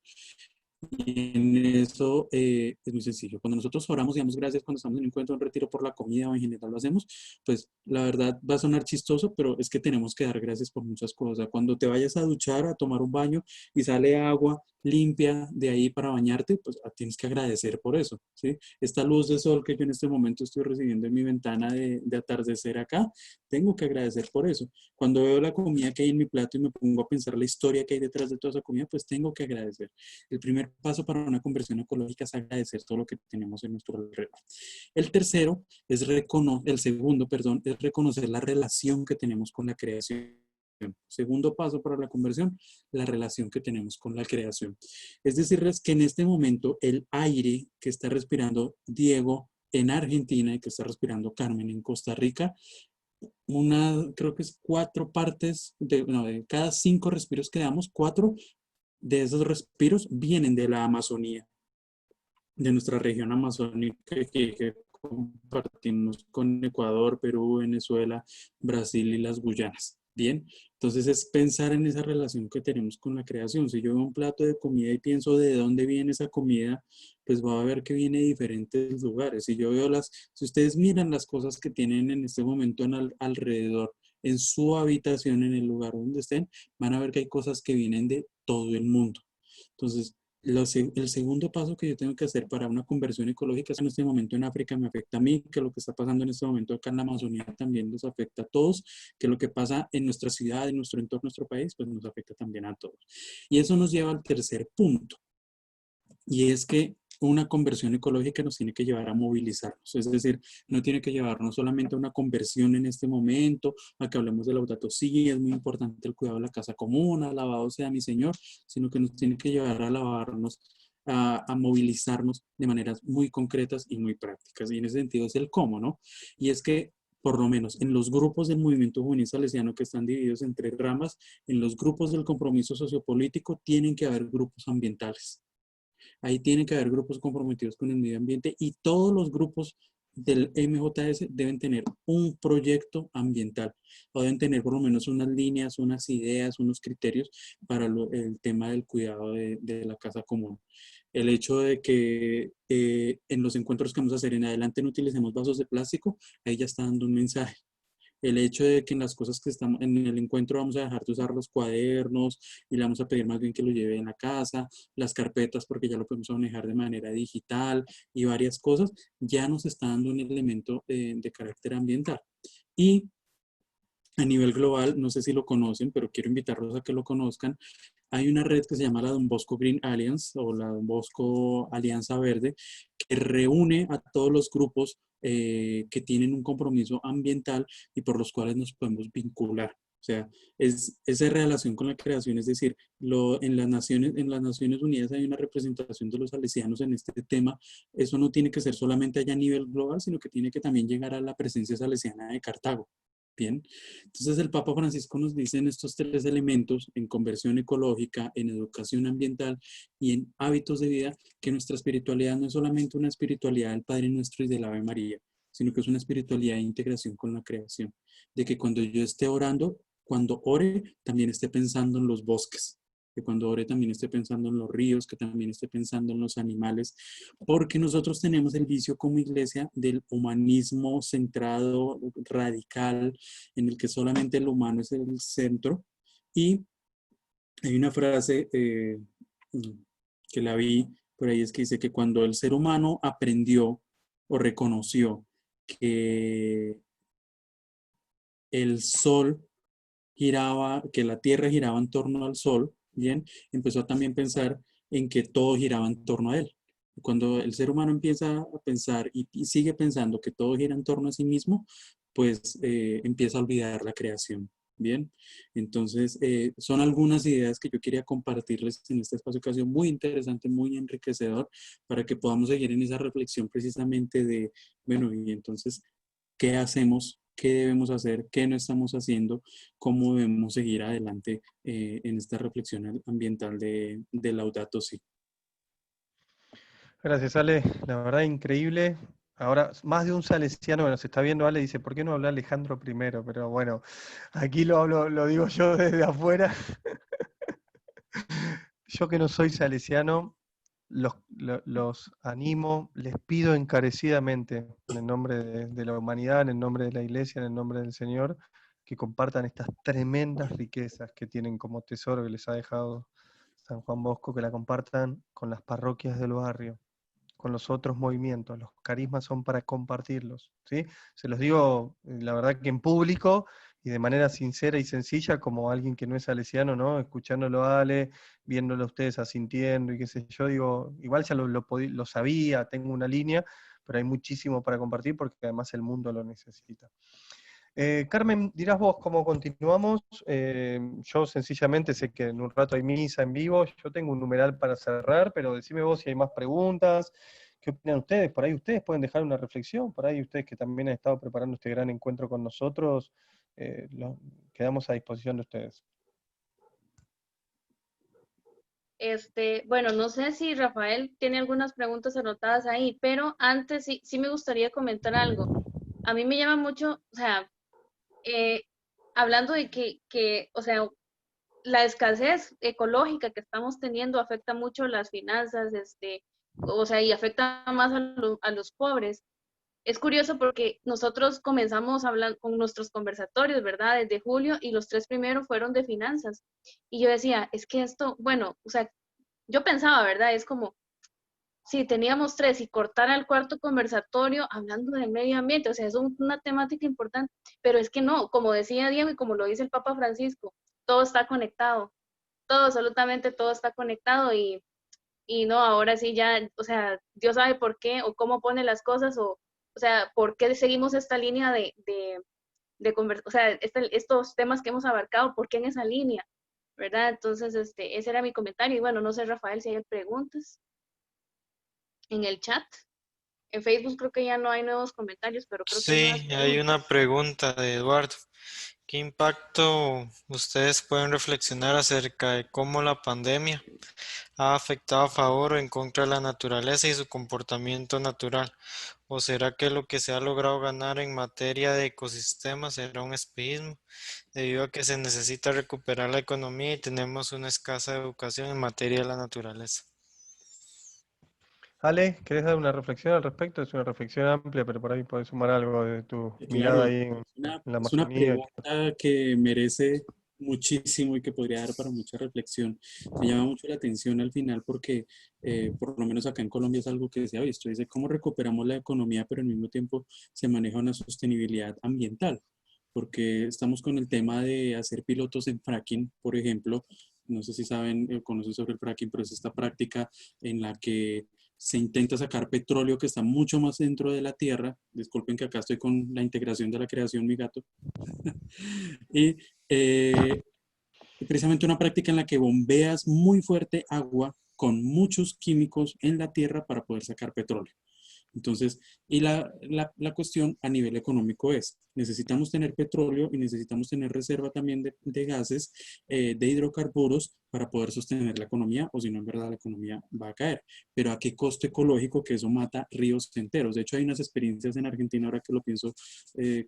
Y en eso es muy sencillo. Cuando nosotros oramos y damos gracias cuando estamos en un encuentro, un retiro por la comida o en general lo hacemos, pues la verdad va a sonar chistoso, pero es que tenemos que dar gracias por muchas cosas. Cuando te vayas a duchar, a tomar un baño y sale agua limpia de ahí para bañarte, pues tienes que agradecer por eso, ¿sí? Esta luz de sol que yo en este momento estoy recibiendo en mi ventana de atardecer acá, tengo que agradecer por eso. Cuando veo la comida que hay en mi plato y me pongo a pensar la historia que hay detrás de toda esa comida, pues tengo que agradecer. El primer paso para una conversión ecológica es agradecer todo lo que tenemos en nuestro alrededor. El segundo, es reconocer la relación que tenemos con la creación. Segundo paso para la conversión, la relación que tenemos con la creación. Es decirles que en este momento el aire que está respirando Diego en Argentina y que está respirando Carmen en Costa Rica, creo que es 4 partes, de cada 5 respiros que damos, 4 de esos respiros vienen de la Amazonía, de nuestra región amazónica que compartimos con Ecuador, Perú, Venezuela, Brasil y las Guyanas. Bien, entonces es pensar en esa relación que tenemos con la creación. Si yo veo un plato de comida y pienso de dónde viene esa comida, pues va a ver que viene de diferentes lugares. Si ustedes miran las cosas que tienen en este momento alrededor, en su habitación, en el lugar donde estén, van a ver que hay cosas que vienen de todo el mundo. Entonces, El segundo paso que yo tengo que hacer para una conversión ecológica es en este momento en África me afecta a mí, que lo que está pasando en este momento acá en la Amazonía también nos afecta a todos, que lo que pasa en nuestra ciudad, en nuestro entorno, nuestro país, pues nos afecta también a todos. Y eso nos lleva al tercer punto, y es que una conversión ecológica nos tiene que llevar a movilizarnos, es decir, no tiene que llevarnos solamente a una conversión en este momento, a que hablemos de Laudato Si, es muy importante el cuidado de la casa común, alabado sea mi Señor, sino que nos tiene que llevar a lavarnos, a movilizarnos de maneras muy concretas y muy prácticas. Y en ese sentido es el cómo, ¿no? Y es que por lo menos en los grupos del movimiento juvenil salesiano que están divididos en tres ramas, en los grupos del compromiso sociopolítico tienen que haber grupos ambientales. Ahí tienen que haber grupos comprometidos con el medio ambiente y todos los grupos del MJS deben tener un proyecto ambiental o deben tener por lo menos unas líneas, unas ideas, unos criterios para el tema del cuidado de la casa común. El hecho de que en los encuentros que vamos a hacer en adelante no utilicemos vasos de plástico, ahí ya está dando un mensaje. El hecho de que en las cosas que estamos en el encuentro vamos a dejar de usar los cuadernos y le vamos a pedir más bien que lo lleve en la casa, las carpetas porque ya lo podemos manejar de manera digital y varias cosas, ya nos está dando un elemento de carácter ambiental. Y a nivel global, no sé si lo conocen, pero quiero invitarlos a que lo conozcan. Hay una red que se llama la Don Bosco Green Alliance o la Don Bosco Alianza Verde, que reúne a todos los grupos que tienen un compromiso ambiental y por los cuales nos podemos vincular. O sea, es esa relación con la creación, es decir, en las Naciones Unidas hay una representación de los salesianos en este tema. Eso no tiene que ser solamente allá a nivel global, sino que tiene que también llegar a la presencia salesiana de Cartago. Bien, entonces el Papa Francisco nos dice en estos tres elementos, en conversión ecológica, en educación ambiental y en hábitos de vida, que nuestra espiritualidad no es solamente una espiritualidad del Padre Nuestro y del Ave María, sino que es una espiritualidad de integración con la creación. De que cuando yo esté orando, cuando ore, también esté pensando en los bosques, que cuando ore también esté pensando en los ríos, que también esté pensando en los animales, porque nosotros tenemos el vicio como iglesia del humanismo centrado, radical, en el que solamente el humano es el centro. Y hay una frase que la vi por ahí, es que dice que cuando el ser humano aprendió o reconoció que el sol giraba, que la Tierra giraba en torno al sol, bien, empezó a también pensar en que todo giraba en torno a él. Cuando el ser humano empieza a pensar y sigue pensando que todo gira en torno a sí mismo, pues empieza a olvidar la creación. Bien, entonces son algunas ideas que yo quería compartirles en este espacio que ha sido muy interesante, muy enriquecedor, para que podamos seguir en esa reflexión precisamente de, bueno, y entonces, ¿qué hacemos? ¿Qué debemos hacer? ¿Qué no estamos haciendo? ¿Cómo debemos seguir adelante en esta reflexión ambiental de Laudato Si? Gracias, Ale. La verdad, increíble. Ahora, más de un salesiano que nos está viendo, Ale, dice, ¿por qué no habla Alejandro primero? Pero bueno, aquí lo digo yo desde afuera. Yo que no soy salesiano, los animo, les pido encarecidamente, en el nombre de la humanidad, en el nombre de la Iglesia, en el nombre del Señor, que compartan estas tremendas riquezas que tienen como tesoro que les ha dejado San Juan Bosco, que la compartan con las parroquias del barrio, con los otros movimientos. Los carismas son para compartirlos, ¿sí? Se los digo, la verdad que en público y de manera sincera y sencilla, como alguien que no es salesiano, ¿no? Escuchándolo a Ale, viéndolo a ustedes asintiendo y qué sé yo, digo, igual ya lo sabía, tengo una línea, pero hay muchísimo para compartir porque además el mundo lo necesita. Carmen, dirás vos cómo continuamos. Yo sencillamente sé que en un rato hay misa en vivo, yo tengo un numeral para cerrar, pero decime vos si hay más preguntas, qué opinan ustedes, por ahí ustedes pueden dejar una reflexión, por ahí ustedes que también han estado preparando este gran encuentro con nosotros, quedamos a disposición de ustedes. Bueno, no sé si Rafael tiene algunas preguntas anotadas ahí, pero antes sí me gustaría comentar algo. A mí me llama mucho, o sea, hablando de o sea, la escasez ecológica que estamos teniendo afecta mucho las finanzas, o sea, y afecta más a los pobres. Es curioso porque nosotros comenzamos hablando con nuestros conversatorios, ¿verdad? Desde julio y los 3 primeros fueron de finanzas. Y yo decía, es que esto, bueno, o sea, yo pensaba, ¿verdad? Es como, si teníamos tres y cortar al cuarto conversatorio hablando del medio ambiente, o sea, es una temática importante, pero es que no, como decía Diego y como lo dice el Papa Francisco, todo está conectado, todo, absolutamente todo está conectado y no, ahora sí ya, o sea, Dios sabe por qué o cómo pone las cosas o sea, por qué seguimos esta línea o sea, estos temas que hemos abarcado, ¿por qué en esa línea? ¿Verdad? Entonces, ese era mi comentario. Y bueno, no sé, Rafael, si hay preguntas en el chat. En Facebook creo que ya no hay nuevos comentarios, pero creo que hay nuevas Sí, hay una preguntas. pregunta de Eduardo. ¿Qué impacto ustedes pueden reflexionar acerca de cómo la pandemia ha afectado a favor o en contra de la naturaleza y su comportamiento natural? ¿O será que lo que se ha logrado ganar en materia de ecosistemas será un espejismo, debido a que se necesita recuperar la economía y tenemos una escasa educación en materia de la naturaleza? Ale, ¿querés dar una reflexión al respecto? Es una reflexión amplia, pero por ahí podés sumar algo de tu mirada Claro, ahí en la es una Amazonía. pregunta que merece muchísimo y que podría dar para mucha reflexión. Me llama mucho la atención al final porque por lo menos acá en Colombia es algo que se ha visto. Dice cómo recuperamos la economía, pero al mismo tiempo se maneja una sostenibilidad ambiental. Porque estamos con el tema de hacer pilotos en fracking, por ejemplo. No sé si saben o conocen sobre el fracking, pero es esta práctica en la que se intenta sacar petróleo que está mucho más dentro de la tierra. Disculpen que acá estoy con la integración de la creación, mi gato. Y precisamente una práctica en la que bombeas muy fuerte agua con muchos químicos en la tierra para poder sacar petróleo. Entonces, y la cuestión a nivel económico es, necesitamos tener petróleo y necesitamos tener reserva también de gases, de hidrocarburos para poder sostener la economía, o si no, en verdad la economía va a caer. Pero ¿a qué costo ecológico que eso mata ríos enteros? De hecho, hay unas experiencias en Argentina, ahora que lo pienso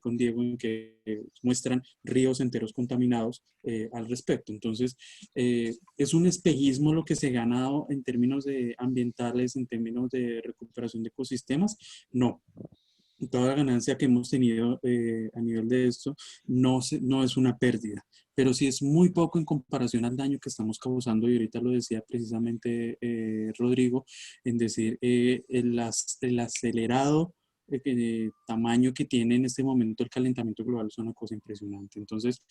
con Diego, en que muestran ríos enteros contaminados al respecto. Entonces, es un espejismo lo que se ha ganado en términos de ambientales, en términos de recuperación de ecosistemas. No, toda la ganancia que hemos tenido a nivel de esto no es una pérdida, pero sí es muy poco en comparación al daño que estamos causando, y ahorita lo decía precisamente Rodrigo, en decir el acelerado tamaño que tiene en este momento el calentamiento global es una cosa impresionante. Entonces,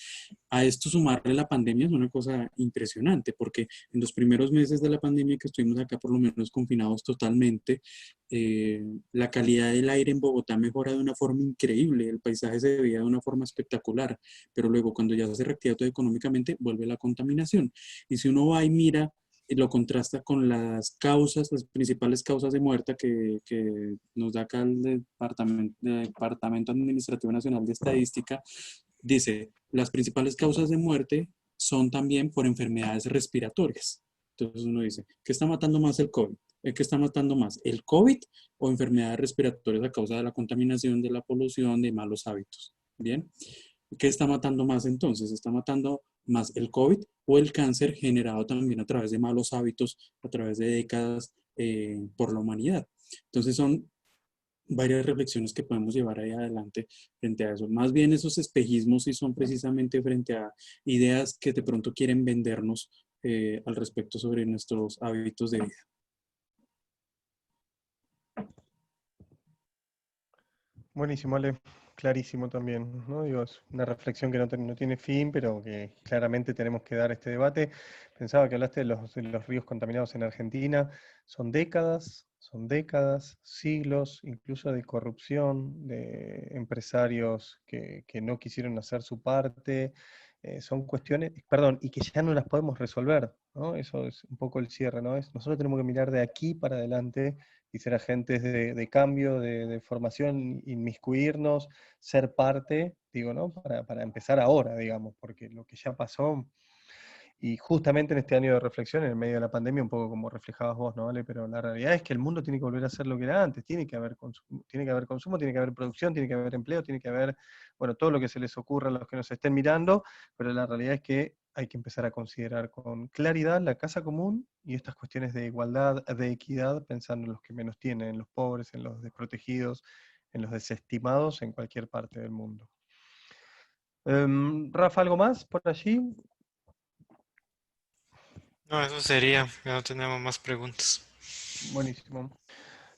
a esto sumarle la pandemia es una cosa impresionante, porque en los primeros meses de la pandemia que estuvimos acá por lo menos confinados totalmente, la calidad del aire en Bogotá mejora de una forma increíble, el paisaje se veía de una forma espectacular, pero luego cuando ya se reactiva todo económicamente, vuelve la contaminación. Y si uno va y mira y lo contrasta con las causas, las principales causas de muerte que nos da acá el Departamento Administrativo Nacional de Estadística, dice, las principales causas de muerte son también por enfermedades respiratorias. Entonces uno dice, ¿qué está matando más el COVID? ¿Qué está matando más? ¿El COVID o enfermedades respiratorias a causa de la contaminación, de la polución, de malos hábitos? Bien. ¿Qué está matando más entonces? ¿Está matando más el COVID o el cáncer generado también a través de malos hábitos, a través de décadas por la humanidad? Entonces son varias reflexiones que podemos llevar ahí adelante frente a eso. Más bien esos espejismos sí son precisamente frente a ideas que de pronto quieren vendernos al respecto sobre nuestros hábitos de vida. Buenísimo, Ale. Clarísimo también, ¿no? Digo, es una reflexión que no tiene fin, pero que claramente tenemos que dar este debate. Pensaba que hablaste de los ríos contaminados en Argentina. Son décadas, siglos, incluso de corrupción, de empresarios que no quisieron hacer su parte. Son cuestiones, perdón, y que ya no las podemos resolver, ¿no? Eso es un poco el cierre, ¿no? Nosotros tenemos que mirar de aquí para adelante y ser agentes de cambio, de formación, inmiscuirnos, ser parte, digo, ¿no? Para empezar ahora, digamos, porque lo que ya pasó, y justamente en este año de reflexión, en el medio de la pandemia, un poco como reflejabas vos, ¿no, Ale? Pero la realidad es que el mundo tiene que volver a ser lo que era antes, tiene que haber consumo, tiene que haber producción, tiene que haber empleo, tiene que haber, bueno, todo lo que se les ocurra a los que nos estén mirando, pero la realidad es que hay que empezar a considerar con claridad la casa común y estas cuestiones de igualdad, de equidad, pensando en los que menos tienen, en los pobres, en los desprotegidos, en los desestimados en cualquier parte del mundo. Rafa, ¿algo más por allí? No, eso sería, ya no tenemos más preguntas. Buenísimo.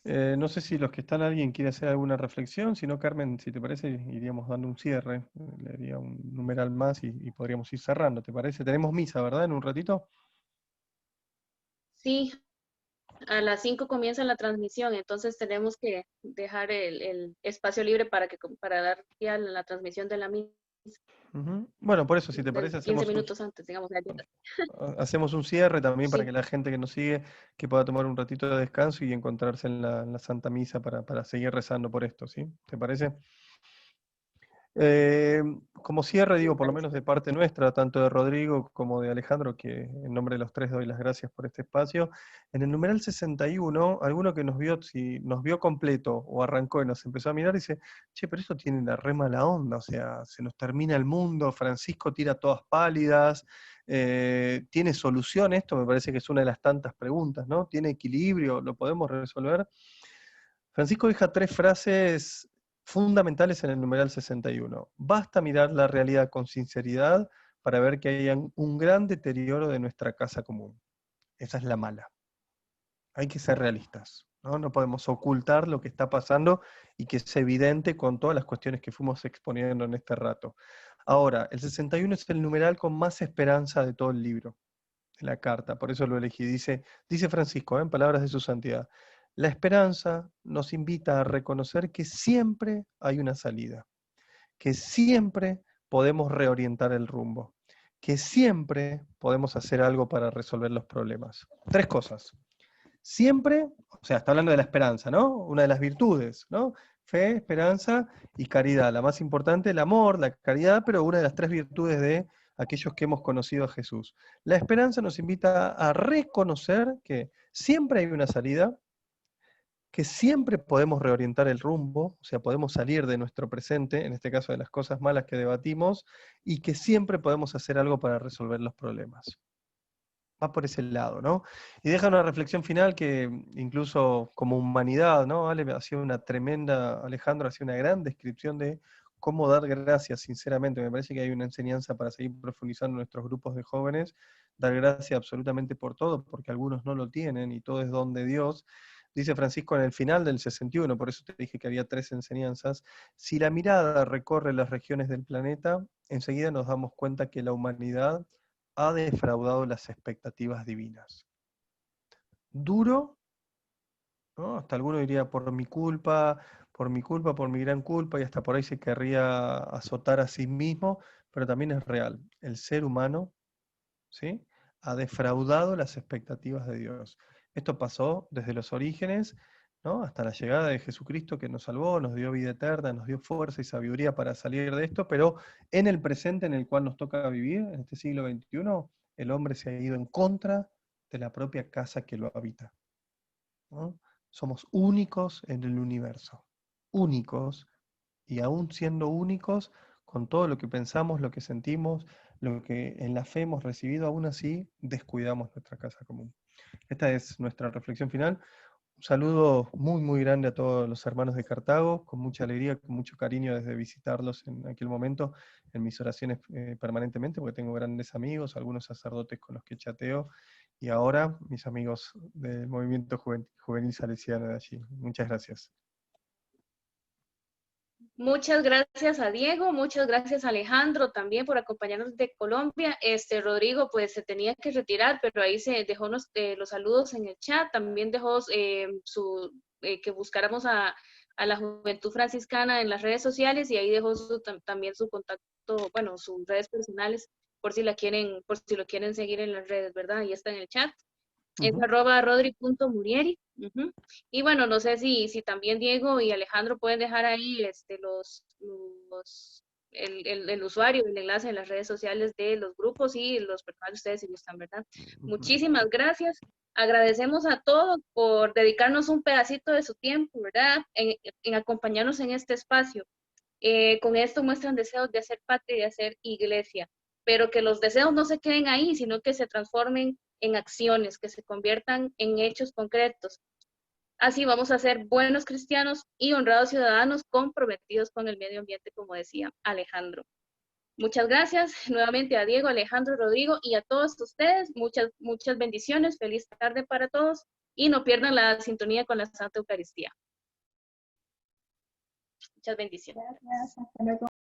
No sé si los que están, alguien quiere hacer alguna reflexión, si no, Carmen, si te parece, iríamos dando un cierre, le daría un numeral más y podríamos ir cerrando, ¿te parece? Tenemos misa, ¿verdad? En un ratito. Sí, a las 5 comienza la transmisión, entonces tenemos que dejar el espacio libre para dar pie a la transmisión de la misa, Ujú. Bueno, por eso, si te parece, 15 minutos antes, digamos. hacemos un cierre también para Sí. que la gente que nos sigue que pueda tomar un ratito de descanso y encontrarse en la Santa Misa para seguir rezando por esto, ¿sí? ¿Te parece? Como cierre, Me digo, por lo parece menos de perfecto. parte nuestra, tanto de Rodrigo como de Alejandro, que en nombre de los tres doy las gracias por este espacio. En el numeral 61, alguno que nos vio, si nos vio completo o arrancó y nos empezó a mirar, dice, che, pero eso tiene la re mala onda, o sea, se nos termina el mundo, Francisco tira todas pálidas, ¿tiene solución esto? Me parece que es una de las tantas preguntas, ¿no? ¿Tiene equilibrio? ¿Lo podemos resolver? Francisco deja tres frases fundamentales en el numeral 61. Basta mirar la realidad con sinceridad para ver que hay un gran deterioro de nuestra casa común. Esa es la mala. Hay que ser realistas, ¿no? No podemos ocultar lo que está pasando y que es evidente con todas las cuestiones que fuimos exponiendo en este rato. Ahora, el 61 es el numeral con más esperanza de todo el libro, de la carta, por eso lo elegí. Dice Francisco, en palabras de su santidad, la esperanza nos invita a reconocer que siempre hay una salida, que siempre podemos reorientar el rumbo, que siempre podemos hacer algo para resolver los problemas. Tres cosas. Siempre, o sea, está hablando de la esperanza, ¿no? Una de las virtudes, ¿no? Fe, esperanza y caridad. La más importante, el amor, la caridad, pero una de las tres virtudes de aquellos que hemos conocido a Jesús. La esperanza nos invita a reconocer que siempre hay una salida, que siempre podemos reorientar el rumbo, o sea, podemos salir de nuestro presente, en este caso de las cosas malas que debatimos, y que siempre podemos hacer algo para resolver los problemas. Va por ese lado, ¿no? Y deja una reflexión final que incluso como humanidad, ¿no? Ale hacía una tremenda, Alejandro hacía una gran descripción de cómo dar gracias, sinceramente. Me parece que hay una enseñanza para seguir profundizando en nuestros grupos de jóvenes, dar gracias absolutamente por todo, porque algunos no lo tienen y todo es don de Dios. Dice Francisco en el final del 61, por eso te dije que había tres enseñanzas. Si la mirada recorre las regiones del planeta, enseguida nos damos cuenta que la humanidad ha defraudado las expectativas divinas. Duro, ¿no? Hasta alguno diría por mi culpa, por mi culpa, por mi gran culpa, y hasta por ahí se querría azotar a sí mismo, pero también es real. El ser humano, ¿sí?, ha defraudado las expectativas de Dios. Esto pasó desde los orígenes, ¿no?, hasta la llegada de Jesucristo, que nos salvó, nos dio vida eterna, nos dio fuerza y sabiduría para salir de esto, pero en el presente en el cual nos toca vivir, en este siglo XXI, el hombre se ha ido en contra de la propia casa que lo habita, ¿no? Somos únicos en el universo, únicos, y aún siendo únicos, con todo lo que pensamos, lo que sentimos, lo que en la fe hemos recibido, aún así descuidamos nuestra casa común. Esta es nuestra reflexión final. Un saludo muy, muy grande a todos los hermanos de Cartago, con mucha alegría, con mucho cariño desde visitarlos en aquel momento, en mis oraciones permanentemente, porque tengo grandes amigos, algunos sacerdotes con los que chateo, y ahora mis amigos del movimiento juvenil salesiano de allí. Muchas gracias. Muchas gracias a Diego, muchas gracias a Alejandro también por acompañarnos de Colombia. Rodrigo pues se tenía que retirar, pero ahí se dejó los saludos en el chat, también dejó que buscáramos a la Juventud Franciscana en las redes sociales y ahí dejó también su contacto, bueno, sus redes personales por si lo quieren seguir en las redes, ¿verdad? Ahí está en el chat. Es @rodri.murieri. Y bueno, no sé si también Diego y Alejandro pueden dejar ahí el usuario, el enlace en las redes sociales de los grupos y los personajes ustedes si gustan, ¿verdad? Muchísimas gracias. Agradecemos a todos por dedicarnos un pedacito de su tiempo, ¿verdad? En acompañarnos en este espacio. Con esto muestran deseos de hacer patria y de hacer iglesia, pero que los deseos no se queden ahí, sino que se transformen en acciones, que se conviertan en hechos concretos. Así vamos a ser buenos cristianos y honrados ciudadanos comprometidos con el medio ambiente, como decía Alejandro. Muchas gracias nuevamente a Diego, Alejandro, Rodrigo y a todos ustedes. Muchas bendiciones. Feliz tarde para todos y no pierdan la sintonía con la Santa Eucaristía. Muchas bendiciones. Gracias. Hasta luego.